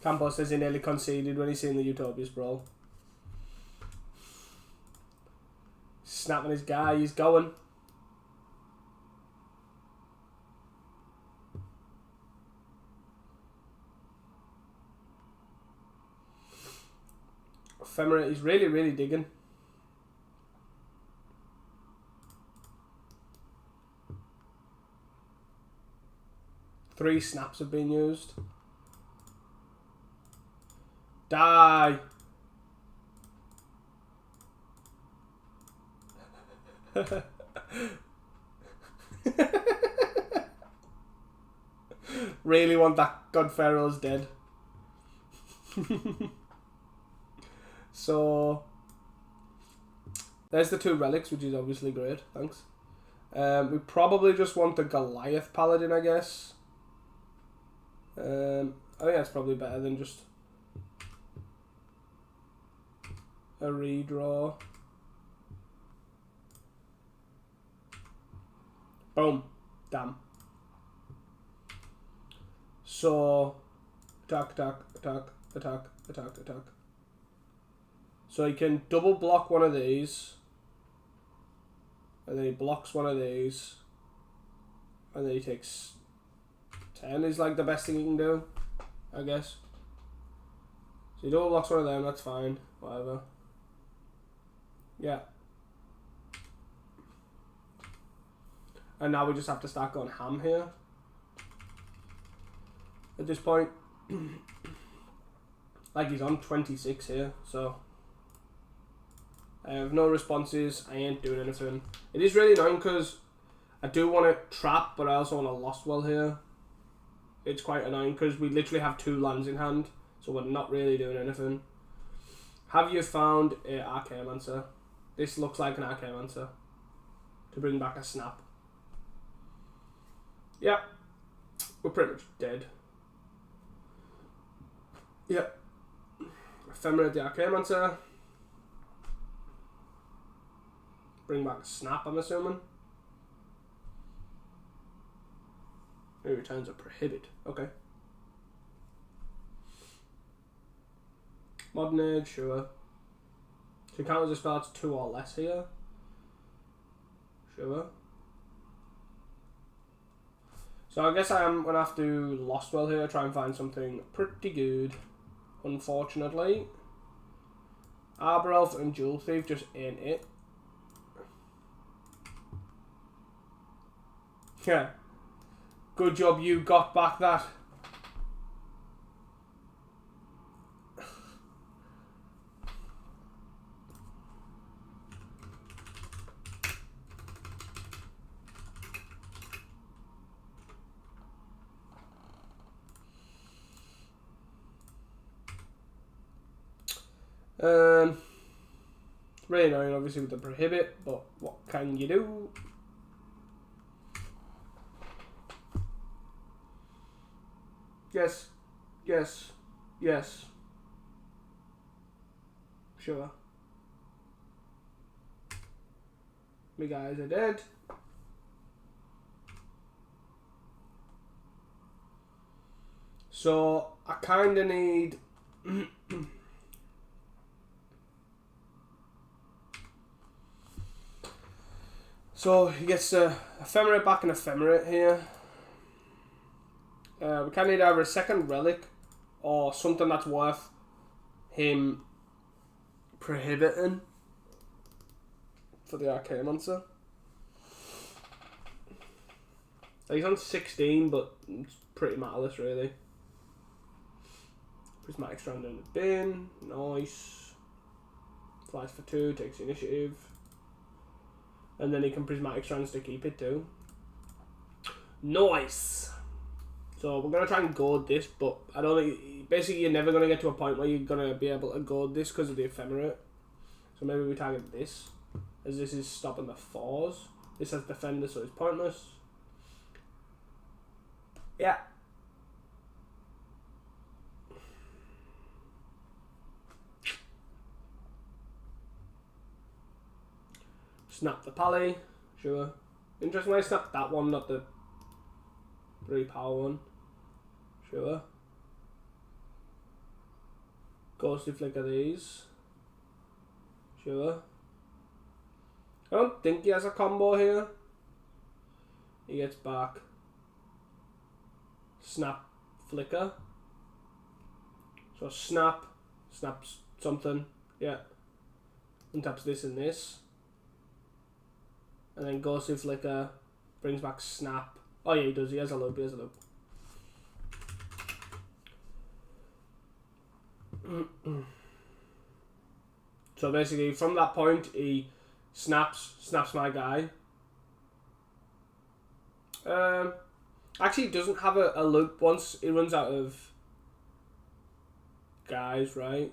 Campos says he nearly conceded when he seen the Utopia Sprawl. Snapping his guy, he's going. Ephemerate, he's really digging. 3 snaps have been used. Die! Really want that God Pharaoh's dead. So there's the 2 relics, which is obviously great. Thanks. We probably just want the Goliath Paladin, I guess. I think that's probably better than just a redraw. Boom. Damn. So attack, attack, attack, attack, attack, attack. So he can double block one of these. And then he blocks one of these. And then he takes 10 is like the best thing he can do, I guess. So he double blocks one of them, that's fine. Whatever. Yeah. And now we just have to start going ham here. At this point. Like he's on 26 here, so I have no responses, I ain't doing anything. It is really annoying because I do want to trap, but I also want a Lost Well here. It's quite annoying because we literally have 2 lands in hand, so we're not really doing anything. Have you found a Archaeomancer? This looks like an Archaeomancer. To bring back a snap. Yeah. We're pretty much dead. Yep. Ephemerate the Archaeomancer. Bring back a snap, I'm assuming. It returns a prohibit. Okay. Modern Age, sure. So counters a spell to 2 or less here. Sure. So I guess I am going to have to Lost Well here, try and find something pretty good. Unfortunately. Arbor Elf and Jewel Thief just ain't it. Yeah. Good job you got back that. Really annoying obviously with the prohibit, but what can you do? Yes, yes, yes. Sure. Me guys are dead. So I kinda need so he gets a Ephemerate back and Ephemerate here. We can need either a second relic or something that's worth him prohibiting for the Archaeomancer. He's on 16, but it's pretty matterless really. Prismatic Strand in the bin, nice. Flies for 2, takes the initiative. And then he can Prismatic Strands to keep it too. Nice! So we're going to try and goad this, but I don't think... Basically, you're never going to get to a point where you're going to be able to goad this because of the Ephemerate. So maybe we target this, as this is stopping the 4s. This has Defender, so it's pointless. Yeah. Snap the Pally, sure. Interestingly, I snapped that one, not the 3 power one. Sure. Ghostly Flicker these. Sure. I don't think he has a combo here. He gets back. Snap Flicker. So snap. Snaps something. Yeah. And taps this and this. And then Ghostly Flicker brings back Snap. Oh yeah, he does. He has a loop. He has a loop. So basically, from that point, he snaps my guy. Actually, he doesn't have a loop once he runs out of guys, right?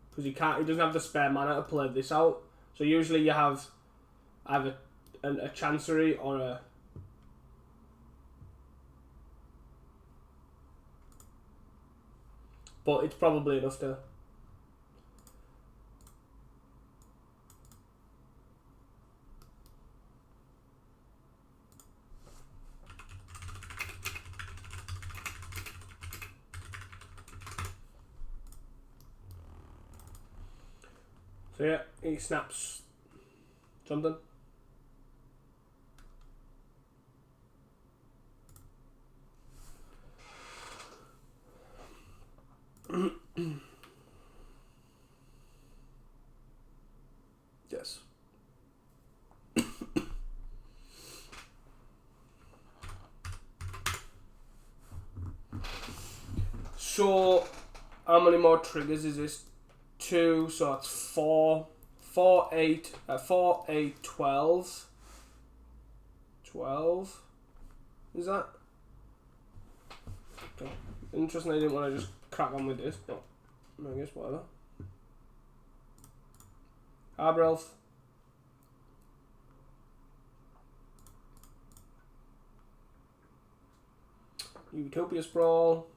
Because he doesn't have the spare mana to play this out. So usually you have either a Chancery or a... But it's probably enough to... So yeah, he snaps something. Yes. So, how many more triggers is this? 2, so that's 4. 4, 8, 4, 8, 12. 12? Is that? Okay. Interesting, I didn't want to just crack on with this, but I guess whatever. Arbor Elf. Utopia Sprawl.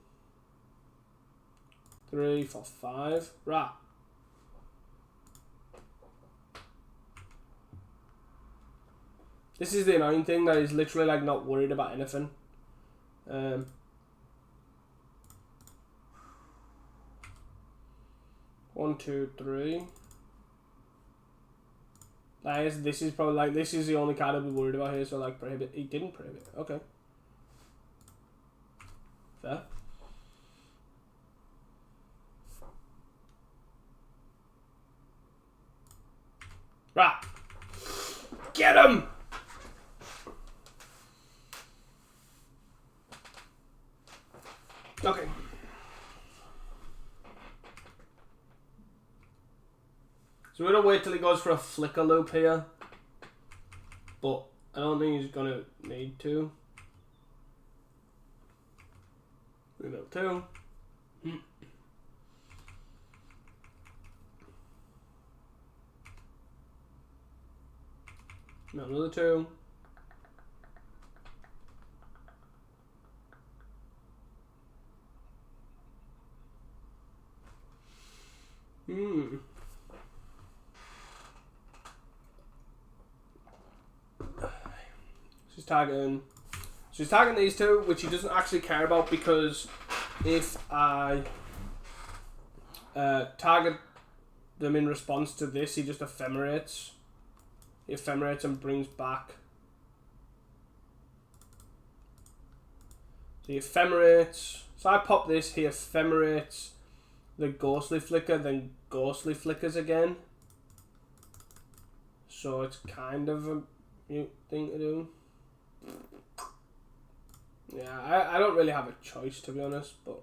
3 for 5. Right. This is the annoying thing, that he's literally like not worried about anything. 1, 2, 3. This is probably like, this is the only card I'll be worried about here. So like prohibit, he didn't prohibit. Okay. Fair. Right. Get him! Okay. So we're gonna wait till he goes for a flicker loop here. But I don't think he's gonna need to. Rebuild 2. Another 2. She's targeting. She's targeting these 2, which he doesn't actually care about, because if I target them in response to this, he just ephemerates. He ephemerates and brings back. So he ephemerates. So I pop this, he ephemerates the ghostly flicker, then ghostly flickers again. So it's kind of a mute thing to do. Yeah, I don't really have a choice, to be honest, but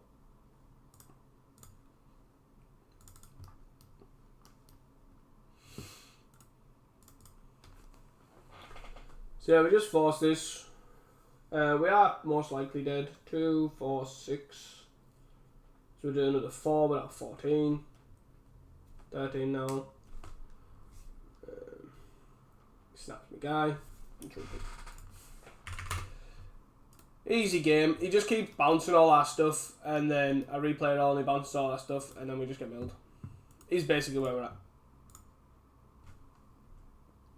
so yeah, we just force this. We are most likely dead. 2, 4, 6. So we're doing another 4, we're at 14. 13 now. Snaps my guy. Easy game. He just keeps bouncing all our stuff, and then I replay it all and he bounces all our stuff, and then we just get milled. He's basically where we're at.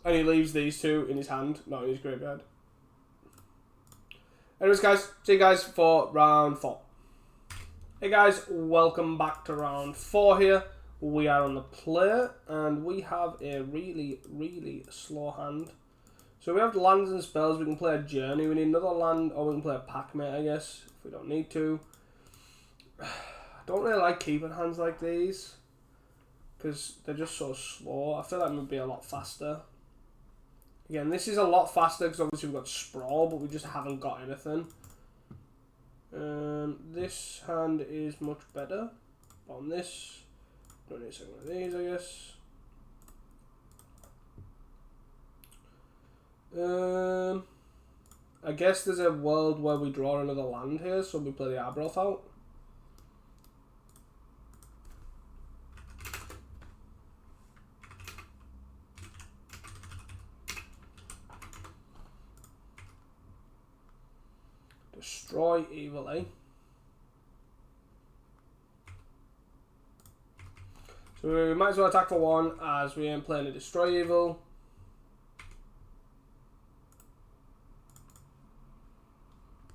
And he leaves these 2 in his hand, not in his graveyard. Anyways guys, see you guys for round 4. Hey guys, welcome back to round 4 here. We are on the play, and we have a really, really slow hand. So we have lands and spells. We can play a Journey. We need another land, or we can play a Packmate, I guess, if we don't need to. I don't really like keeping hands like these, because they're just so slow. I feel like it would be a lot faster. Again, this is a lot faster, because obviously we've got Sprawl, but we just haven't got anything. This hand is much better. On this, Don't need a second one of these, I guess. I guess there's a world where we draw another land here, so we play the Arbor Elf out. Destroy evil, eh? So we might as well attack for 1 as we ain't playing a destroy evil.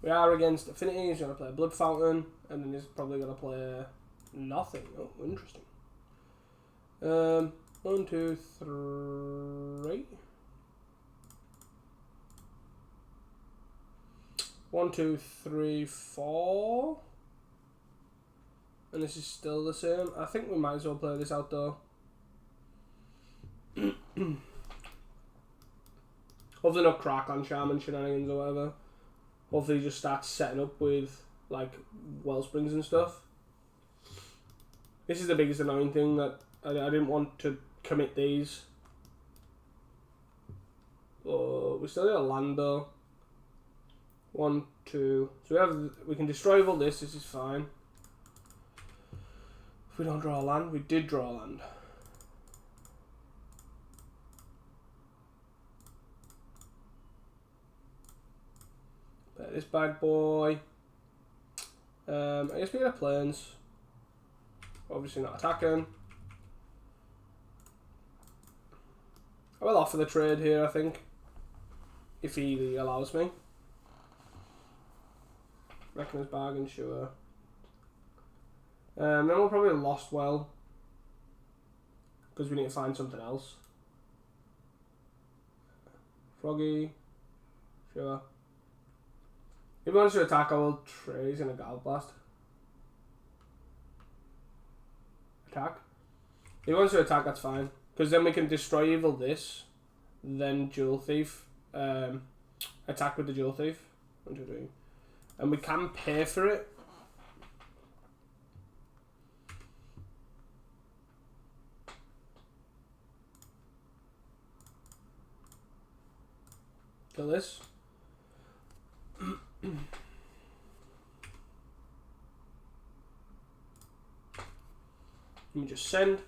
We are against affinity, he's going to play a blood fountain, and then he's probably going to play nothing. Oh, interesting. 1, 2, 3. 1, 2, 3, 4. And this is still the same. I think we might as well play this out though. Hopefully not crack on Shaman shenanigans or whatever. Hopefully just start setting up with like Wellsprings and stuff. This is the biggest annoying thing, that I didn't want to commit these. Oh, we still got a land though. 1, 2. So we can destroy all this. This is fine. If we don't draw a land, we did draw a land. Play this bad boy. I guess we get a plains. Obviously not attacking. I will offer the trade here, I think, if he allows me. Reckoner's bargain, sure. Then we'll probably lost well, because we need to find something else. Froggy, sure. If he wants to attack, I will trade. He's in a Gallblast. Attack. If he wants to attack, that's fine, because then we can destroy evil this, then Jewel Thief, attack with the Jewel Thief. 1, 2, 3. And we can pay for it. Kill this. Let me just send.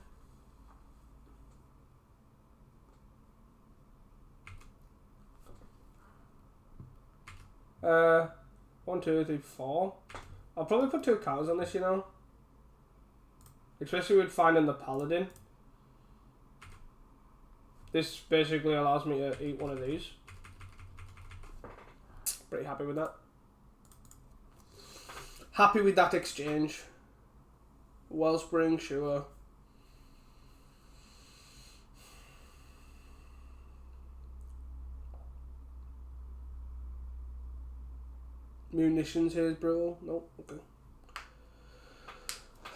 One, 2, 3, 4. I'll probably put 2 cows on this, you know. Especially with finding the paladin. This basically allows me to eat one of these. Pretty happy with that. Happy with that exchange. Wellspring, sure. Munitions here is brutal. Nope, okay.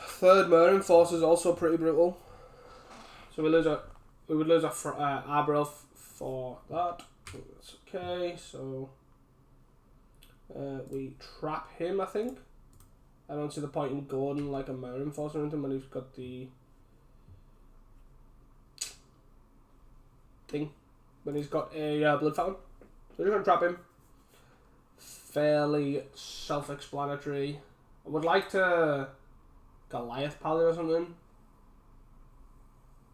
Third Merlin Force is also pretty brutal. So we would lose our Arbor Elf for that. That's okay, so we trap him, I think. I don't see the point in Gordon like a Merlin Force or anything when he's got the thing. When he's got a Blood Fountain. So we're just going to trap him. Fairly self-explanatory. I would like to Goliath Paladin or something,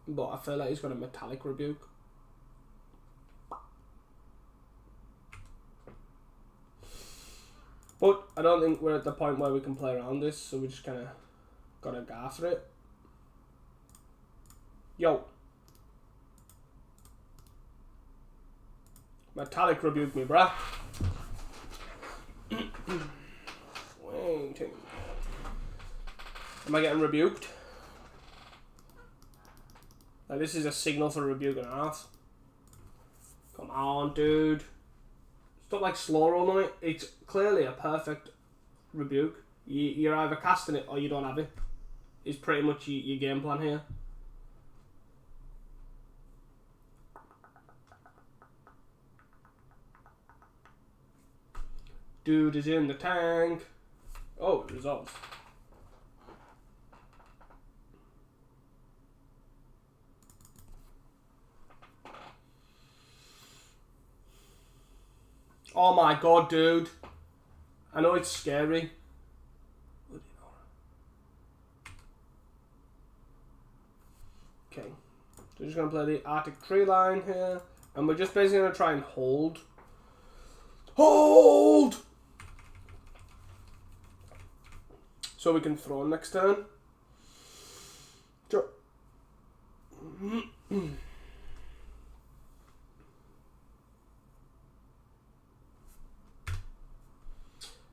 but I feel like he's got a Metallic Rebuke. But I don't think we're at the point where we can play around this, so we just kind of gotta go for it. Yo. Metallic Rebuke me, bruh. Waiting. Am I getting rebuked? Like, this is a signal for rebuke and a half. Come on, dude. Stop like slow roll on it. It's clearly a perfect rebuke. You're either casting it or you don't have it. It's pretty much your game plan here. Dude is in the tank. Oh, it resolves. Oh my god, dude. I know it's scary. Okay. So we're just going to play the Arctic Tree line here. And we're just basically going to try and hold. Hold! So we can throw next turn. Sure.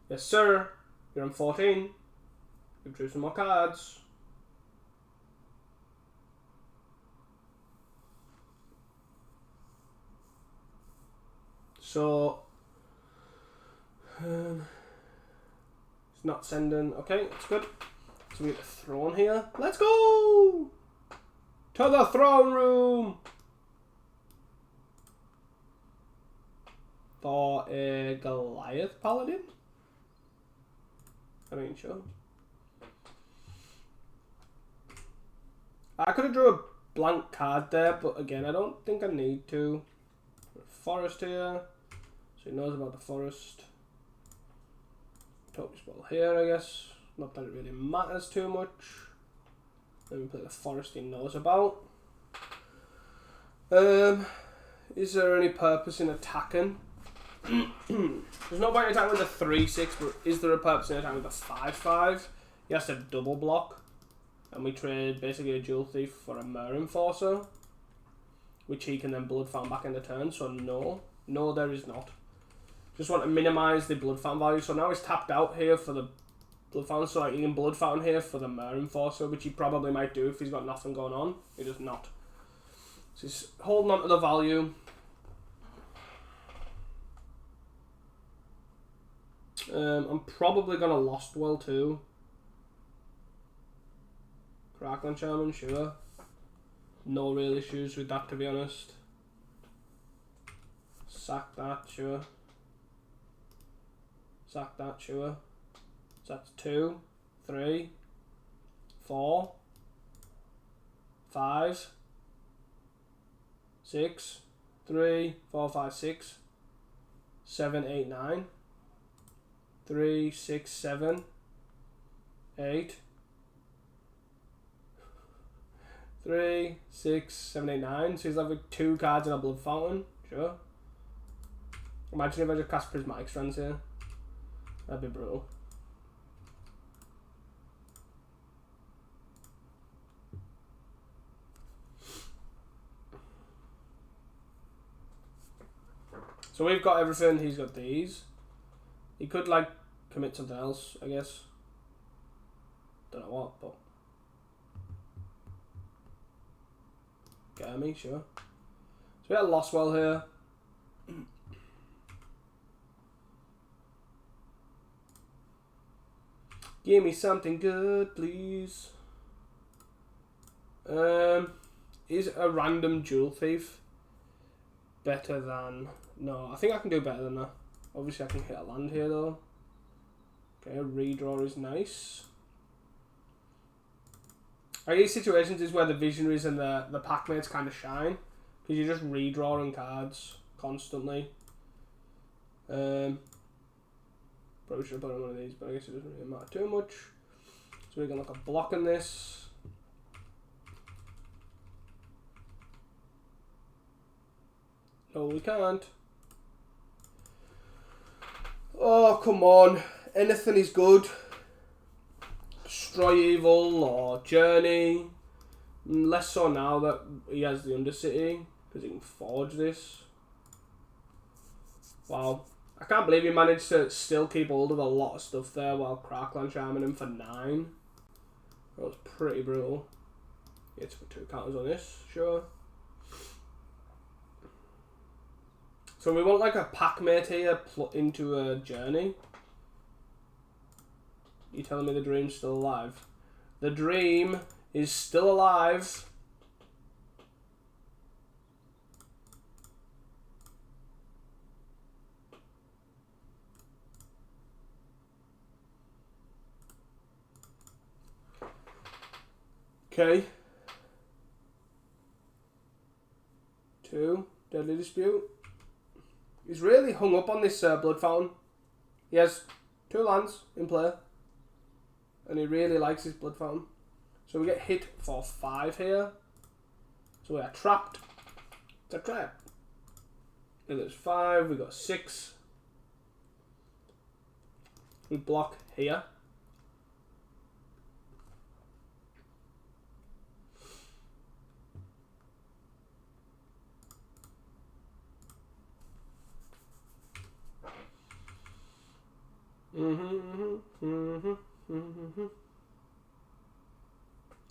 Yes, sir. You're on 14. You drew some more cards. So, it's not sending. Okay, it's good. So we get a throne here. Let's go to the throne room for a Goliath Paladin. I mean, sure. I could have drew a blank card there, but again, I don't think I need to. Forest here, so he knows about the forest. Top spell here, I guess. Not that it really matters too much. Let me play the forest he knows about. Is there any purpose in attacking? There's no point in attacking with a 3/6, but is there a purpose in attacking with a 5/5? He has to double block. And we trade basically a Jewel Thief for a Mer Enforcer, which he can then Blood Fountain back in the turn. So no, there is not. Just want to minimise the Blood Fountain value. So now he's tapped out here for the Blood Fountain, so he can Blood Fountain here for the Mer Enforcer, which he probably might do if he's got nothing going on. He does not. So he's holding on to the value. I'm probably going to Lost Well too. Crackling Shaman, sure. No real issues with that, to be honest. Sack that, sure. Sack that, sure. So that's 2, 3, 4, 5, 6, 3, 4, 5, 6, 7, 8, 9, 3, 6, 7, 8, 3, 6, 7, 8, 9. So he's left with 2 cards and a Blood Fountain. Sure. Imagine if I just cast Prismatic Strands here. That'd be brutal. So we've got everything. He's got these. He could like commit something else, I guess. Don't know what, but. Get me, sure. So we got Lost Well here. Give me something good, please. Is a random Jewel Thief better than... No, I think I can do better than that. Obviously I can hit a land here though. Okay, a redraw is nice. These situations is where the Visionaries and the Packmates kind of shine. Because you're just redrawing cards constantly. Probably should have put on one of these, but I guess it doesn't really matter too much. So we're going to look at blocking this. No, we can't. Oh, come on. Anything is good. Destroy Evil or Journey. Less so now that he has the Undercity, because he can forge this. Wow. I can't believe he managed to still keep hold of a lot of stuff there while Crackland Charming him for 9. That was pretty brutal. He had to put 2 counters on this, sure. So we want like a Packmate here into a Journey. You telling me the Dream's still alive? The Dream is still alive. Okay. 2, Deadly Dispute. He's really hung up on this Blood Fountain. He has 2 lands in play. And he really likes his Blood Fountain. So we get hit for 5 here. So we are trapped. It's a trap. And there's 5, we got 6. We block here.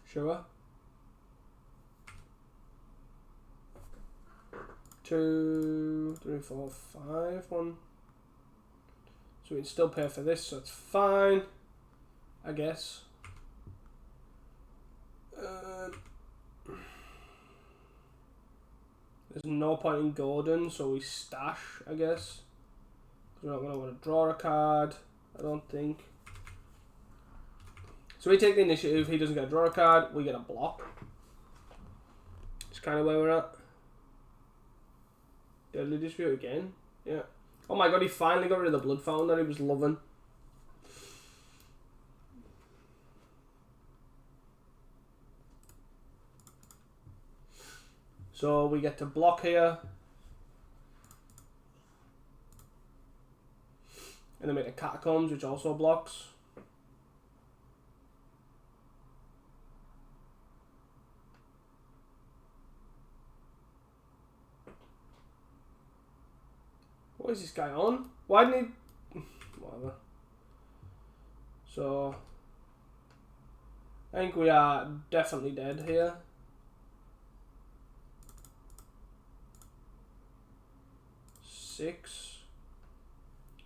Sure. 2, 3, 4, 5, 1. So we can still pay for this, so it's fine, I guess. There's no point in Gordon, so we stash, I guess. We're not going to want to draw a card, I don't think. So we take the initiative, he doesn't get a draw a card, we get a block. It's kind of where we're at. Deadly Dispute again, yeah. Oh my god, he finally got rid of the Blood Fountain that he was loving. So we get to block here. And then we get the Catacombs, which also blocks. What is this guy on? Why didn't he... Whatever. So... I think we are definitely dead here. Six.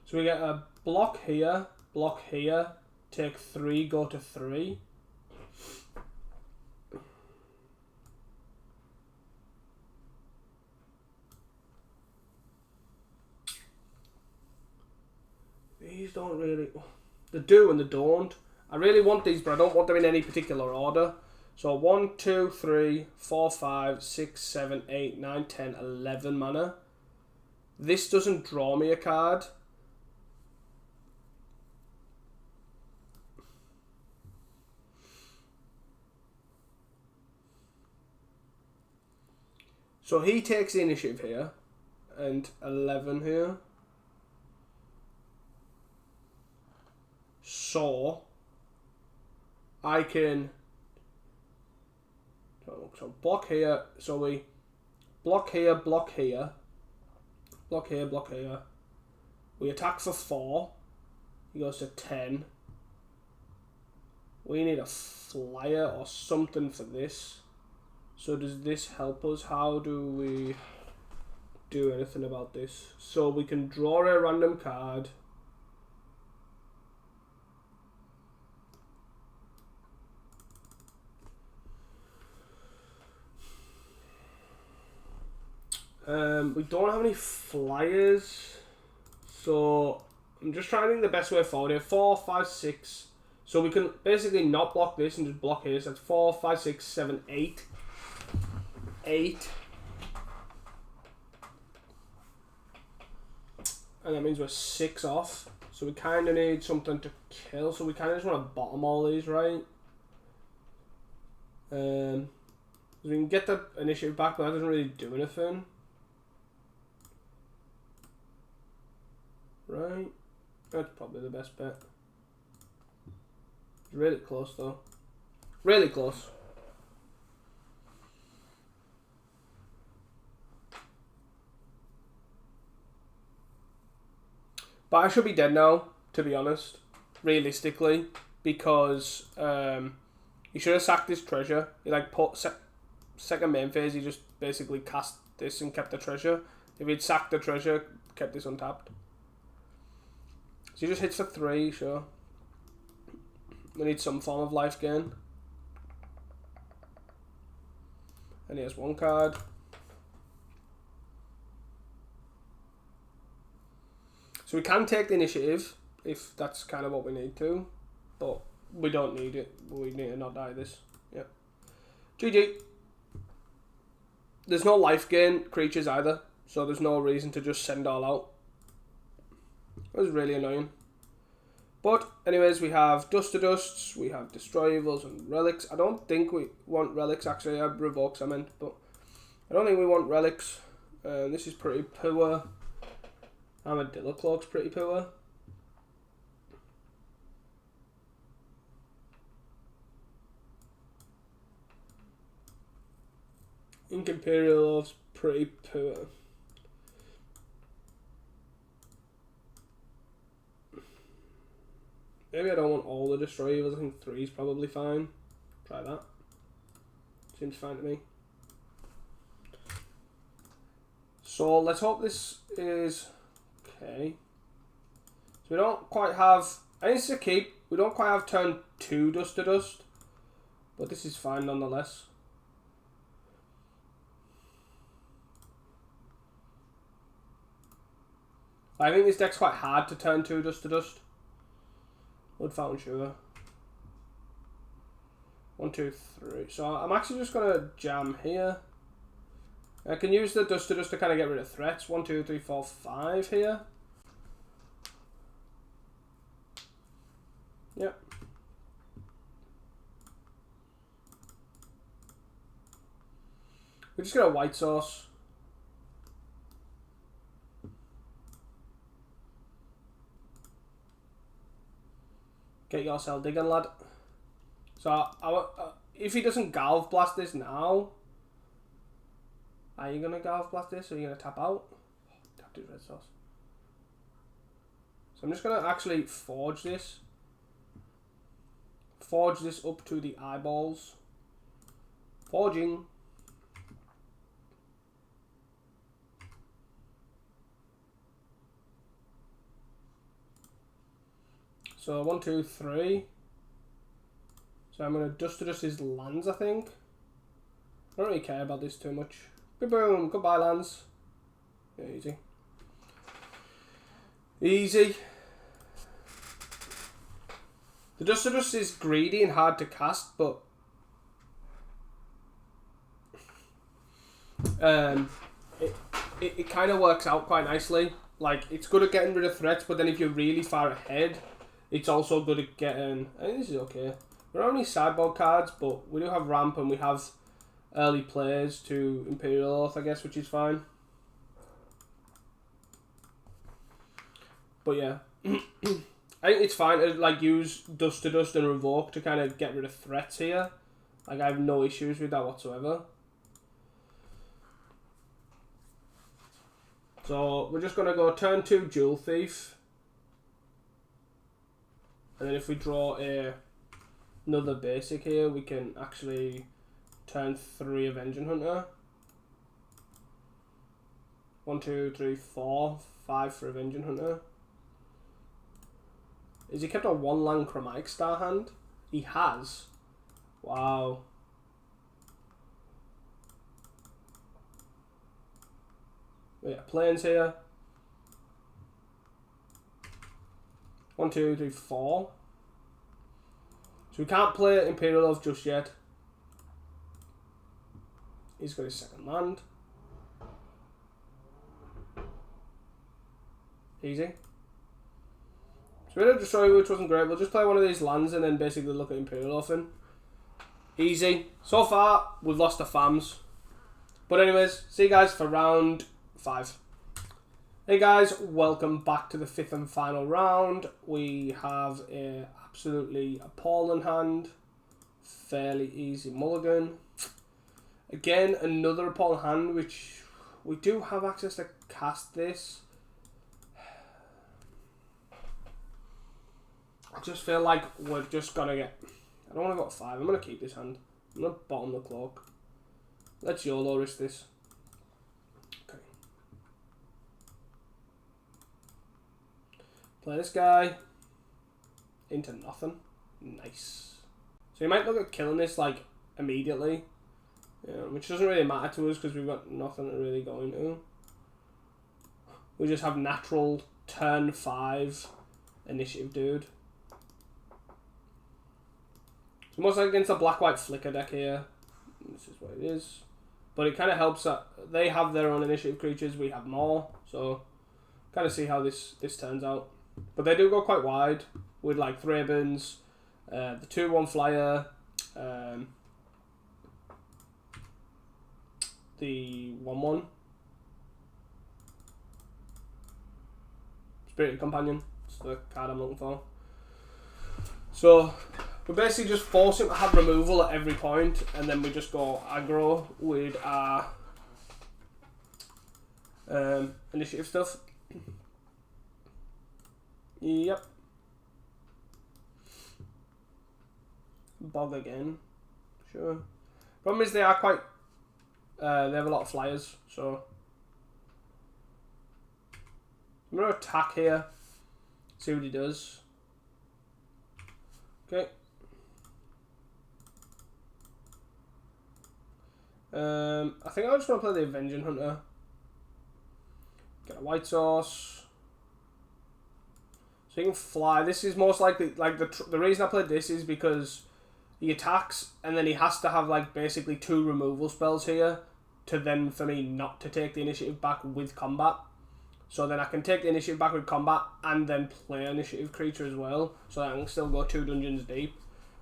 So we get a block here, take 3, go to 3. These don't really... They do and they don't. I really want these, but I don't want them in any particular order. So 1, 2, 3, 4, 5, 6, 7, 8, 9, 10, 11 mana. This doesn't draw me a card. So he takes the initiative here, and 11 here. So I can so block here. So we block here, block here, block here, block here. We attack for 4. He goes to 10. We need a flyer or something for this. So does this help us? How do we do anything about this? So we can draw a random card. We don't have any flyers. So I'm just trying to think the best way forward here. 4, 5, 6. So we can basically not block this and just block here. So that's 4, 5, 6, 7, 8. 8. And that means we're 6 off. So we kind of need something to kill. So we kind of just want to bottom all these, right? So we can get the initiative back, but that doesn't really do anything. Right? That's probably the best bet. It's really close though. Really close. But I should be dead now, to be honest. Realistically. Because he should have sacked his treasure. He like put second main phase, he just basically cast this and kept the treasure. If he'd sacked the treasure, kept this untapped. So he just hits for 3, sure. We need some form of life gain. And he has 1 card. So we can take the initiative, if that's kind of what we need to. But we don't need it. We need to not die this. Yeah. GG. There's no life gain creatures either. so there's no reason to just send all out. It was really annoying. But anyways, we have Dust to Dusts, we have Destroy Evils and Relics. I don't think we want Relics actually, Revokes I meant, but I don't think we want Relics. This is pretty poor. Armadillo Cloak's pretty poor. Ink Imperial Oath's pretty poor. Maybe I don't want all the Destroy Evils. I think 3 is probably fine. Try that. Seems fine to me. So let's hope this is okay. So we don't quite have... I think it's a keep. We don't quite have turn 2 Dust to Dust. But this is fine nonetheless. I think this deck's quite hard to turn 2 Dust to Dust. Wood Fountain Sugar. 1, 2, 3. So I'm actually just going to jam here. I can use the Dust to Dust to kind of get rid of threats. 1, 2, 3, 4, 5 here. Yep. We're just going to White Sauce. Get yourself digging, lad. So, if he doesn't Galv Blast this now, are you going to Galv Blast this or are you going to tap out? Tap to red sauce. So I'm just going to actually forge this. Forge this up to the eyeballs. Forging. So 1, 2, 3. So I'm going to Dust to Dust his lands, I think. I don't really care about this too much. Boom, goodbye lands. Yeah, easy. Easy. The Dust to Dust is greedy and hard to cast, but it kind of works out quite nicely. Like, it's good at getting rid of threats, but then if you're really far ahead, it's also good at getting... I think this is okay. We don't have any sideboard cards, but we do have ramp and we have early plays to Imperial Oath, I guess, which is fine. But yeah. I think it's fine to like use Dust to Dust and Revoke to kind of get rid of threats here. Like, I have no issues with that whatsoever. So we're just going to go turn 2 Jewel Thief. And then if we draw another basic here, we can actually turn 3 Avenging Hunter. 1, 2, 3, 4, 5 for Avenging Hunter. Is he kept a 1-land Chromatic Star hand? He has. Wow. Yeah, planes here. 1, 2, 3, 4. So we can't play Imperial Oath just yet. He's got his second land. Easy. So we had a Destroy, which wasn't great. We'll just play one of these lands and then basically look at Imperial Oath in. Easy. So far, we've lost the FAMs. But anyways, see you guys for round 5. Hey guys, welcome back to the 5th and final round. We have a absolutely appalling hand. Fairly easy mulligan. Again, another appalling hand, which we do have access to cast this. I just feel like we're just gonna get... I don't want to go 5. I'm gonna keep this hand. I'm gonna bottom the cloak. Let's YOLO risk this. Okay. Play this guy into nothing. Nice. So you might look at killing this like immediately, which doesn't really matter to us because we've got nothing to really go into. We just have natural turn 5 initiative, dude. So most like against a black-white flicker deck here. This is what it is. But it kind of helps that they have their own initiative creatures, we have more. So, kind of see how this turns out. But they do go quite wide with like Thrabins, the 2/1 flyer, the 1/1 Spirited Companion. It's the card I'm looking for. So we basically just force him to have removal at every point, and then we just go aggro with our initiative stuff. Yep. Bog again. Sure. Problem is they are quite... they have a lot of flyers, so... I'm going to attack here. See what he does. Okay. I think I just want to play the Avenging Hunter. Get a white source. So he can fly. This is most likely... Like, the reason I played this is because he attacks, and then he has to have, like, basically 2 removal spells here to then, for me, not to take the initiative back with combat. So then I can take the initiative back with combat and then play an initiative creature as well. So that I can still go 2 dungeons deep.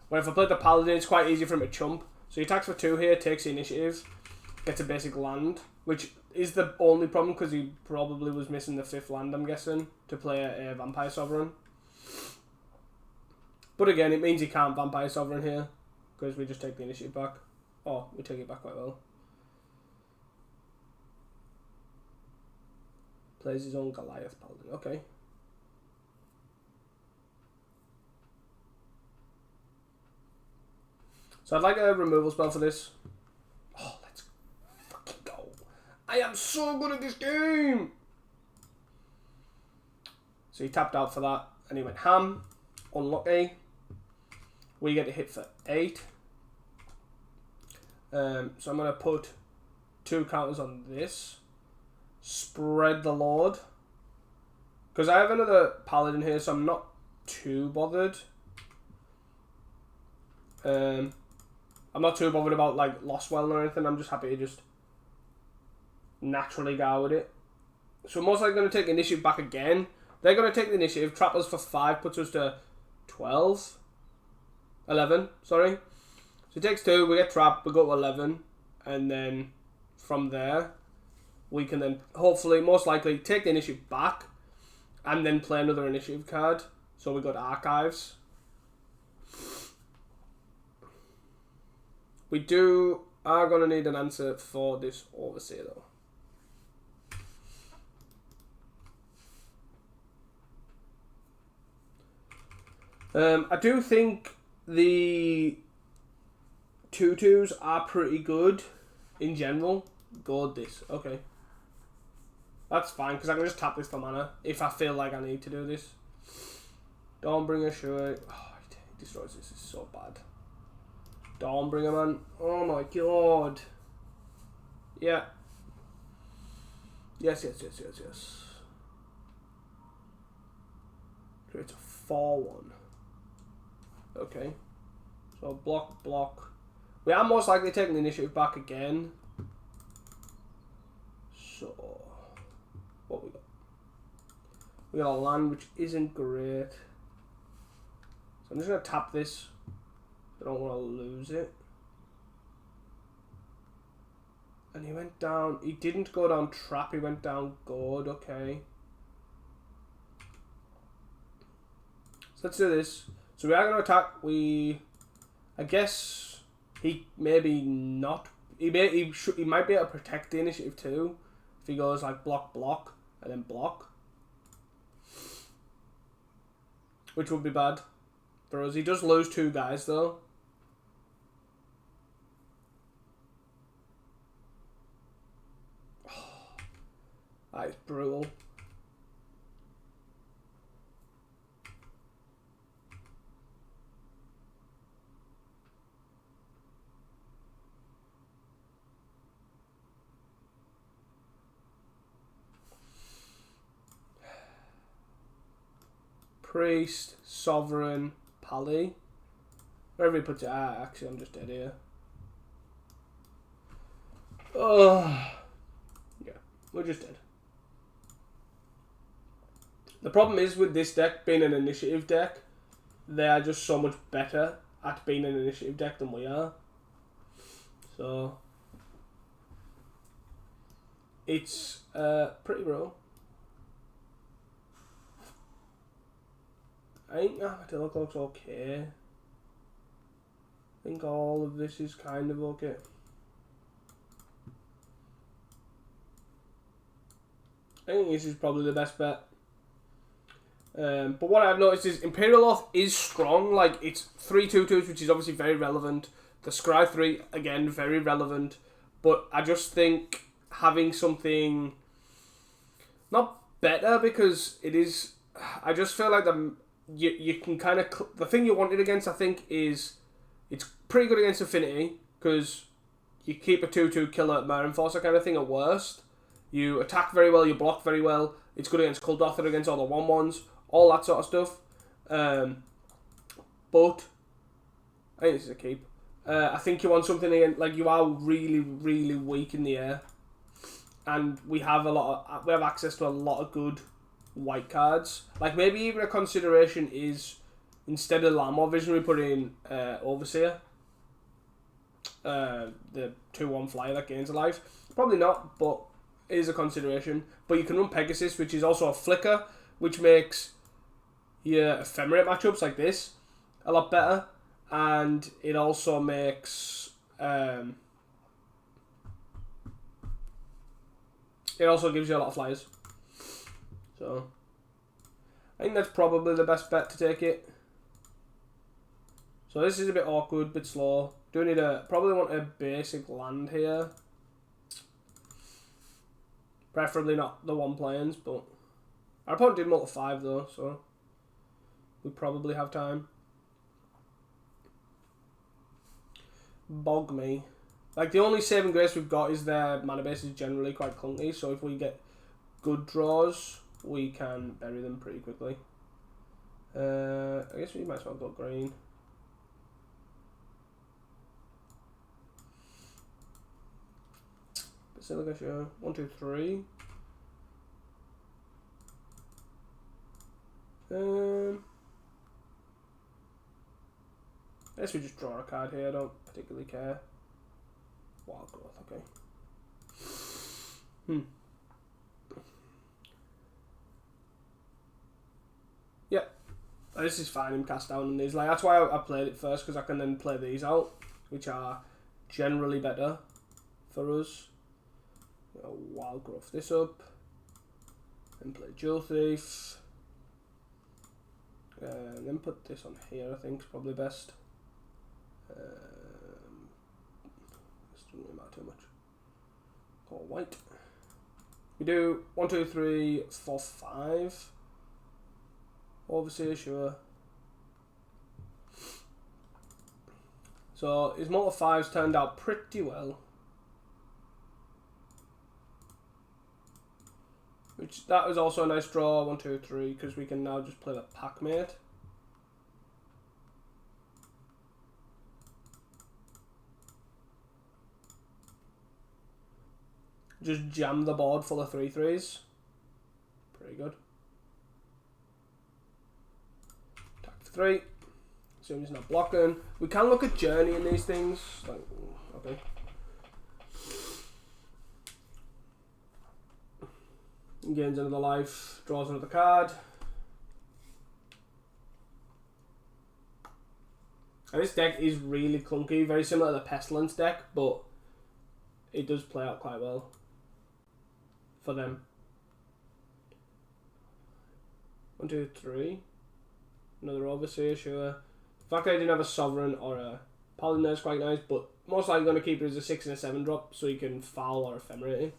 But if I played the Paladin, it's quite easy for him to chump. So he attacks for 2 here, takes the initiative, gets a basic land, which is the only problem because he probably was missing the 5th land, I'm guessing, to play a Vampire Sovereign. But again, it means he can't Vampire Sovereign here because we just take the initiative back. Oh, we take it back quite well. Plays his own Goliath Paladin. Okay. So I'd like a removal spell for this. Oh, let's fucking go. I am so good at this game. So he tapped out for that and he went ham. Unlucky. We get a hit for 8. So I'm going to put 2 counters on this. Spread the Lord. Because I have another Paladin here, so I'm not too bothered. I'm not too bothered about like Lostwell or anything. I'm just happy to just naturally go with it. So I'm most likely going to take the initiative back again. They're going to take the initiative, trap us for 5, puts us to 12. 11, sorry. So it takes 2, we get trapped, we go to 11. And then from there, we can then hopefully, most likely, take the initiative back and then play another initiative card. So we got Archives. We are going to need an answer for this Overseer though. I do think the 2/2s are pretty good in general. Go this. Okay. That's fine, because I can just tap this for mana if I feel like I need to do this. Dawnbringer, sure. Oh, he destroys this. It's so bad. Dawnbringer, man. Oh my god. Yeah. Yes. Creates a 4/1. Okay. So block. We are most likely taking the initiative back again. So, what we got? We got a land which isn't great. So I'm just going to tap this. I don't want to lose it. And he went down. He didn't go down trap. He went down gourd. Okay. So let's do this. So we are going to attack. I guess he maybe not. He might be able to protect the initiative too. If he goes like block, and then block. Which would be bad for us. He does lose 2 guys though. That is brutal. Priest, Sovereign, Pally. Wherever he puts it, actually I'm just dead here. Yeah, we're just dead. The problem is with this deck being an initiative deck, they are just so much better at being an initiative deck than we are. So it's pretty raw. I think Armadillo looks okay. I think all of this is kind of okay. I think this is probably the best bet. But what I've noticed is Imperial Oath is strong. Like, it's 3 2/2s, which is obviously very relevant. The Scry 3, again, very relevant. But I just think having something not better, because it is. I just feel like you can kind of. The thing you want it against, I think, is it's pretty good against Affinity, because you keep a 2/2 killer Mare Enforcer kind of thing at worst. You attack very well, you block very well. It's good against Kuldothr, against all the 1/1s, all that sort of stuff. But I think this is a keep. I think you want something again, like you are really, really weak in the air, and we have access to a lot of good white cards. Like, maybe even a consideration is, instead of Lamor Vision, we put in Overseer, the 2/1 flyer that gains a life. Probably not, but it is a consideration. But you can run Pegasus, which is also a flicker, which makes your ephemerate matchups like this a lot better, and it also makes it also gives you a lot of flyers. So I think that's probably the best bet to take it. So this is a bit awkward, bit slow. Do need probably want a basic land here. Preferably not the 1-planes, but our opponent did multi 5 though, so we probably have time. Bog me. Like, the only saving grace we've got is their mana base is generally quite clunky, so if we get good draws, we can bury them pretty quickly. I guess we might as well go green. Basilica, sure. 1, 2, 3. I guess we just draw a card here. I don't particularly care. Wild Growth, okay. Yeah, this is fine in cast down and these. Like, that's why I played it first, because I can then play these out, which are generally better for us. Wild Growth this up, and play Jewel Thief, and then put this on here. I think is probably best. This doesn't really matter too much. Call white. We do 1, 2, 3, 4, 5. Overseer, sure. So his multi 5s turned out pretty well. Which, that was also a nice draw, 1, 2, 3, because we can now just play the Packmate. Just jam the board full of 3/3s. Pretty good. Attack for 3. Assume he's not blocking. We can look at Journey in these things. Like, okay. Gains another life, draws another card. And this deck is really clunky, very similar to the Pestilence deck, but it does play out quite well for them. 1, 2, 3. Another Overseer, sure. The fact that I didn't have a Sovereign or a Paladin is quite nice, but most likely going to keep it as a 6 and a 7 drop, so you can foul or ephemerate.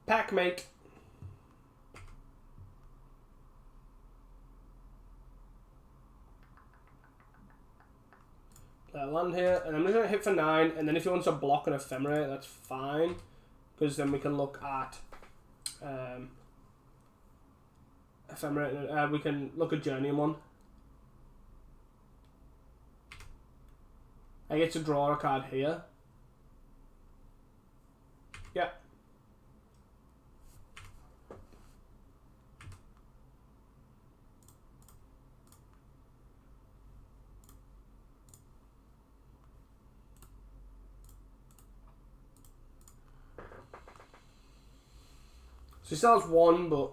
Packmate. Land here, and I'm just going to hit for 9, and then if he wants to block an ephemerate, that's fine, because then we can look at ephemera. We can look at Journeying one. I get to draw a card here. Yeah. So he still has 1, but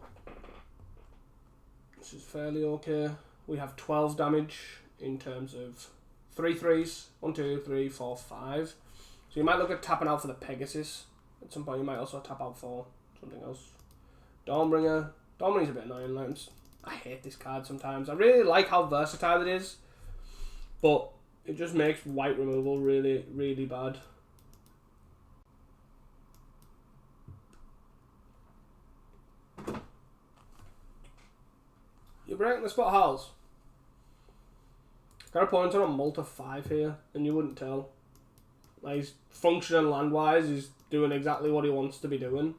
this is fairly okay. We have 12 damage in terms of 3 3s. 1, 2, 3, 4, 5. So you might look at tapping out for the Pegasus. At some point you might also tap out for something else. Dawnbringer. Dawnbringer's a bit annoying. Like, I hate this card sometimes. I really like how versatile it is, but it just makes white removal really, really bad. You're breaking the spot house. Got opponent on a Malta 5 here, and you wouldn't tell. Like, he's functioning land-wise, he's doing exactly what he wants to be doing.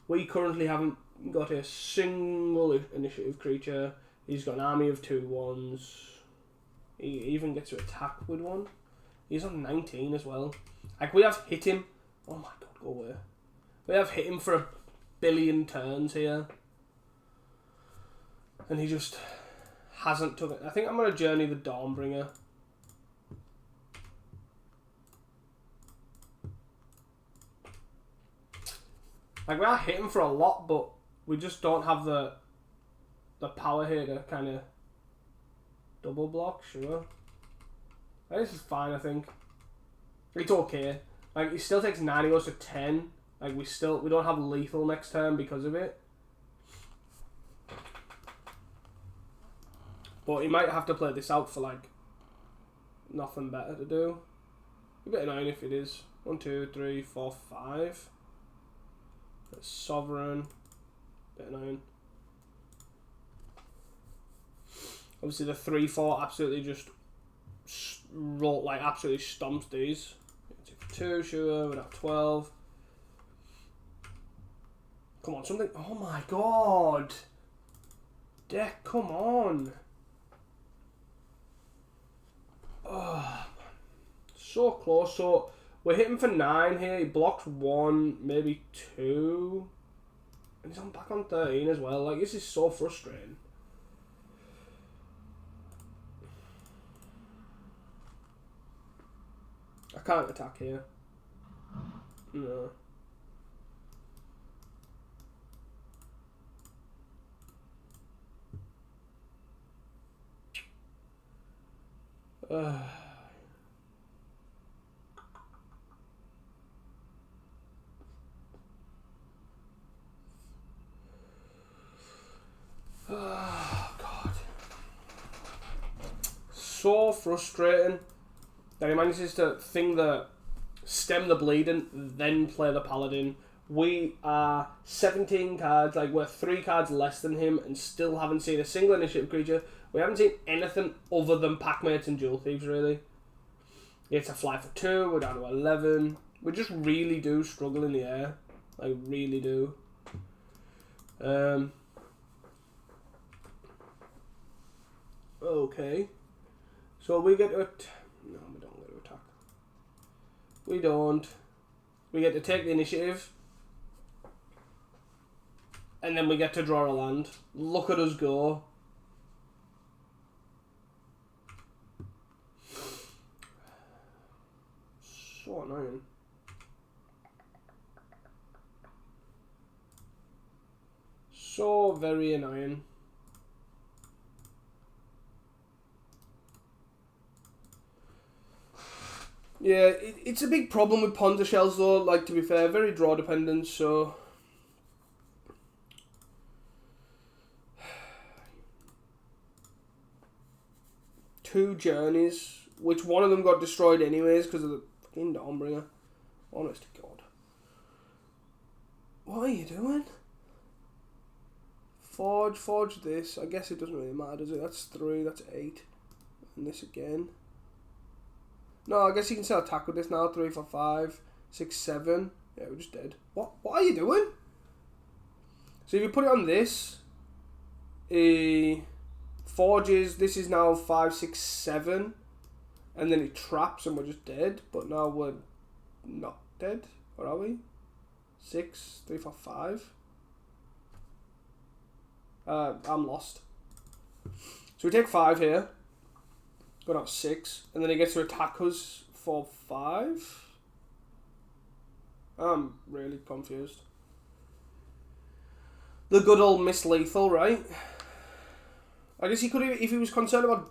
We currently haven't got a single initiative creature. He's got an army of 2/1s. He even gets to attack with 1. He's on 19 as well. Like, we have hit him. Oh my god, go away. We have hit him for 1 billion turns here. And he just hasn't took it. I think I'm going to Journey the Dawnbringer. Like, we are hitting for a lot, but we just don't have the power here to kind of double block, sure. This is fine, I think. It's okay. Like, he still takes 9, he goes to 10. Like, we don't have lethal next turn because of it. But he might have to play this out for, like, nothing better to do. A bit annoying if it is. 1, 2, 3, 4, 5. That's Sovereign. Bit annoying. Obviously the 3/4 absolutely just absolutely stomps these. 2, sure, we'd have 12. Come on, something. Oh my god! Deck, come on! Oh, so close. So we're hitting for 9 here. He blocks 1, maybe 2, and he's back on 13 as well. Like, this is so frustrating. I can't attack here. No. Oh, God. So frustrating that he manages to stem the bleeding, then play the Paladin. We are 17 cards, like we're 3 cards less than him, and still haven't seen a single initiative creature. We haven't seen anything other than Packmates and Jewel Thieves, really. It's a fly for 2, we're down to 11. We just really do struggle in the air. Like, really do. Okay. So we get to... No, we don't get to attack. We don't. We get to take the initiative. And then we get to draw a land. Look at us go. So annoying. So very annoying. Yeah, it's a big problem with Ponza Shells though, like, to be fair, very draw dependent, so... Two Journeys, which one of them got destroyed anyways because of the fucking Dawnbringer. Honest to God. What are you doing? Forge this. I guess it doesn't really matter, does it? That's 3, that's 8. And this again. No, I guess you can still attack with this now. 3, 4, 5, 6, 7. Yeah, we're just dead. What are you doing? So if you put it on this, He forges. This is now 5, 6, 7. And then he traps and we're just dead. But now we're not dead. Where are we? 6, 3, 4, 5. I'm lost. So we take 5 here. Go down to 6. And then he gets to attack us for 5. I'm really confused. The good old Miss Lethal, right? I guess he could, if he was concerned about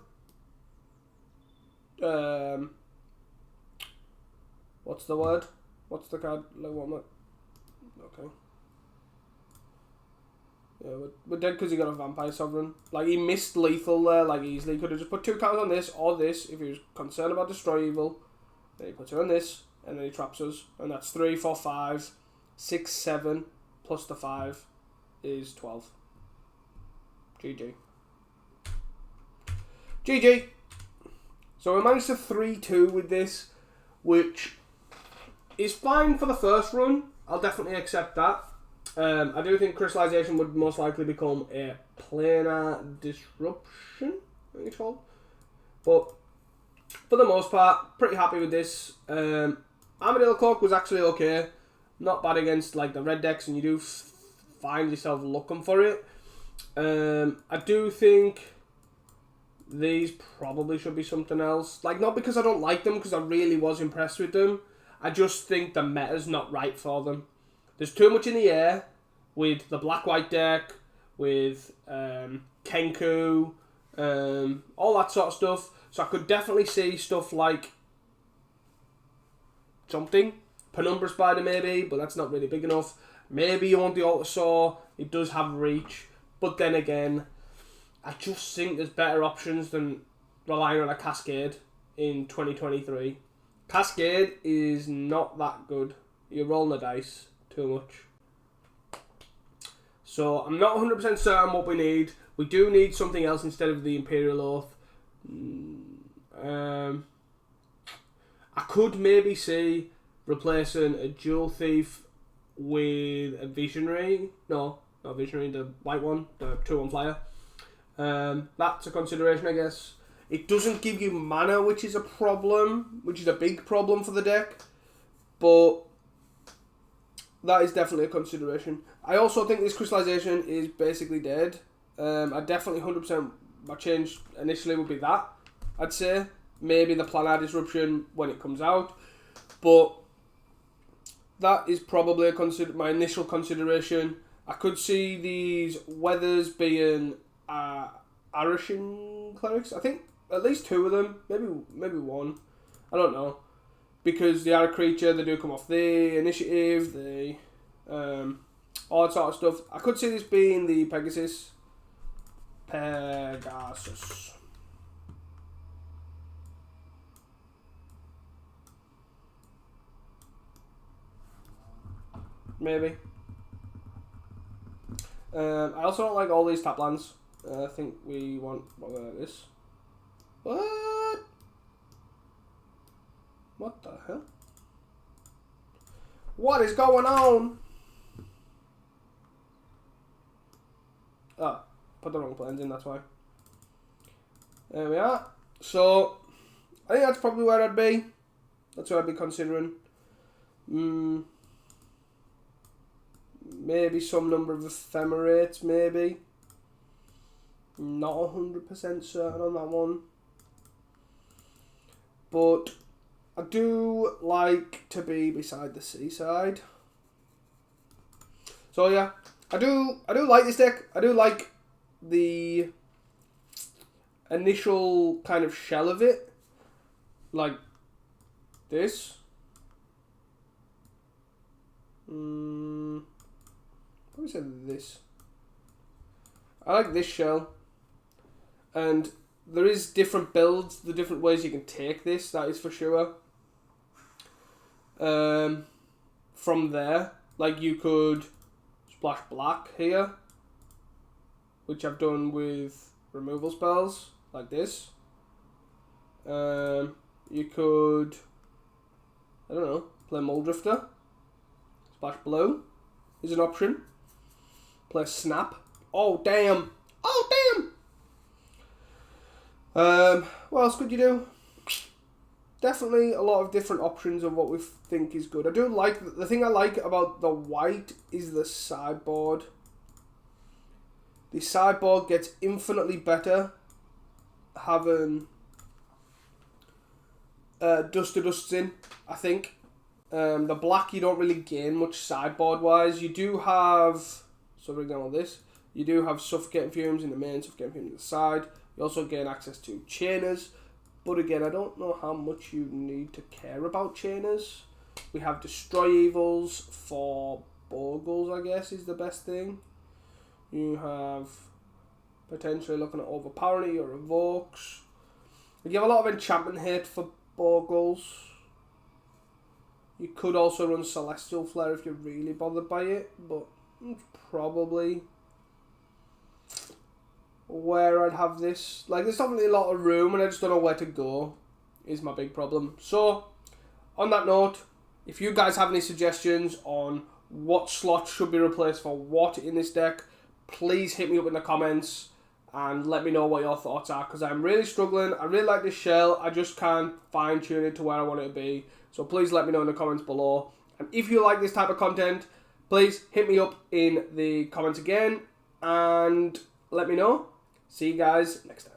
what's the word? What's the card? Okay. Yeah, we're dead because he got a Vampire Sovereign. Like, he missed Lethal there, like, easily. He could have just put 2 counters on this or this if he was concerned about Destroy Evil. Then he puts it on this, and then he traps us. And that's 3, 4, 5, 6, 7, plus the 5 is 12. GG. GG! So we managed to 3-2 with this, which is fine for the first run. I'll definitely accept that. I do think Crystallization would most likely become a planar disruption, I think it's called. But for the most part, pretty happy with this. Armadillo Cloak was actually okay. Not bad against like the red decks, and you do find yourself looking for it. I do think these probably should be something else. Like, not because I don't like them, because I really was impressed with them. I just think the meta's not right for them. There's too much in the air with the black-white deck, with Kenku, all that sort of stuff. So I could definitely see stuff like something. Penumbra Spider maybe, but that's not really big enough. Maybe you want the Altar Saw. It does have reach. But then again, I just think there's better options than relying on a Cascade in 2023. Cascade is not that good. You're rolling the dice too much. So I'm not 100% certain what we need. We do need something else instead of the Imperial Oath. I could maybe see replacing a Jewel Thief with a Visionary. No, not Visionary, the white one, the 2-1 flyer. That's a consideration, I guess. It doesn't give you mana, which is a problem, which is a big problem for the deck. But that is definitely a consideration. I also think this Crystallization is basically dead. I definitely 100%, my change initially would be that, I'd say. Maybe the Planar Disruption when it comes out. But that is probably my initial consideration. I could see these Weathers being Arishin Clerics. I think at least 2 of them, maybe 1. I don't know. Because they are a creature, they do come off the initiative, all that sort of stuff. I could see this being the Pegasus. Maybe. I also don't like all these tap lands. I think we want this. What? What the hell? What is going on? Ah, put the wrong plans in, that's why. There we are. So, I think that's probably where I'd be. That's what I'd be considering. Maybe some number of Ephemerates, maybe. Not 100% certain on that one. But I do like to be beside the seaside. So yeah, I do like this deck. I do like the initial kind of shell of it. Like this. What was it? This. I like this shell. And there is different builds, the different ways you can take this, that is for sure. From there, like you could splash black here, which I've done with removal spells, like this. You could, I don't know, play Muldrifter. Splash blue is an option. Play Snap. Oh damn! Oh damn! What else could you do? Definitely a lot of different options of what we think is good. I do like, the thing I like about the white is the sideboard. The sideboard gets infinitely better having dust to dusts in, I think. The black, you don't really gain much sideboard wise. You do have, so for example this, you do have suffocating fumes in the main, suffocating fumes in the side. You also gain access to chainers. But again, I don't know how much you need to care about chainers. We have Destroy Evils for Bogles, I guess, is the best thing. You have potentially looking at Overpowering or Evokes. You have a lot of enchantment hit for Bogles. You could also run Celestial Flare if you're really bothered by it, but it's probably where I'd have this. Like, there's definitely a lot of room and I just don't know where to go is my big problem. So, on that note, if you guys have any suggestions on what slots should be replaced for what in this deck, please hit me up in the comments and let me know what your thoughts are, because I'm really struggling. I really like this shell, I just can't fine tune it to where I want it to be. So please let me know in the comments below. And if you like this type of content, please hit me up in the comments again and let me know. See you guys next time.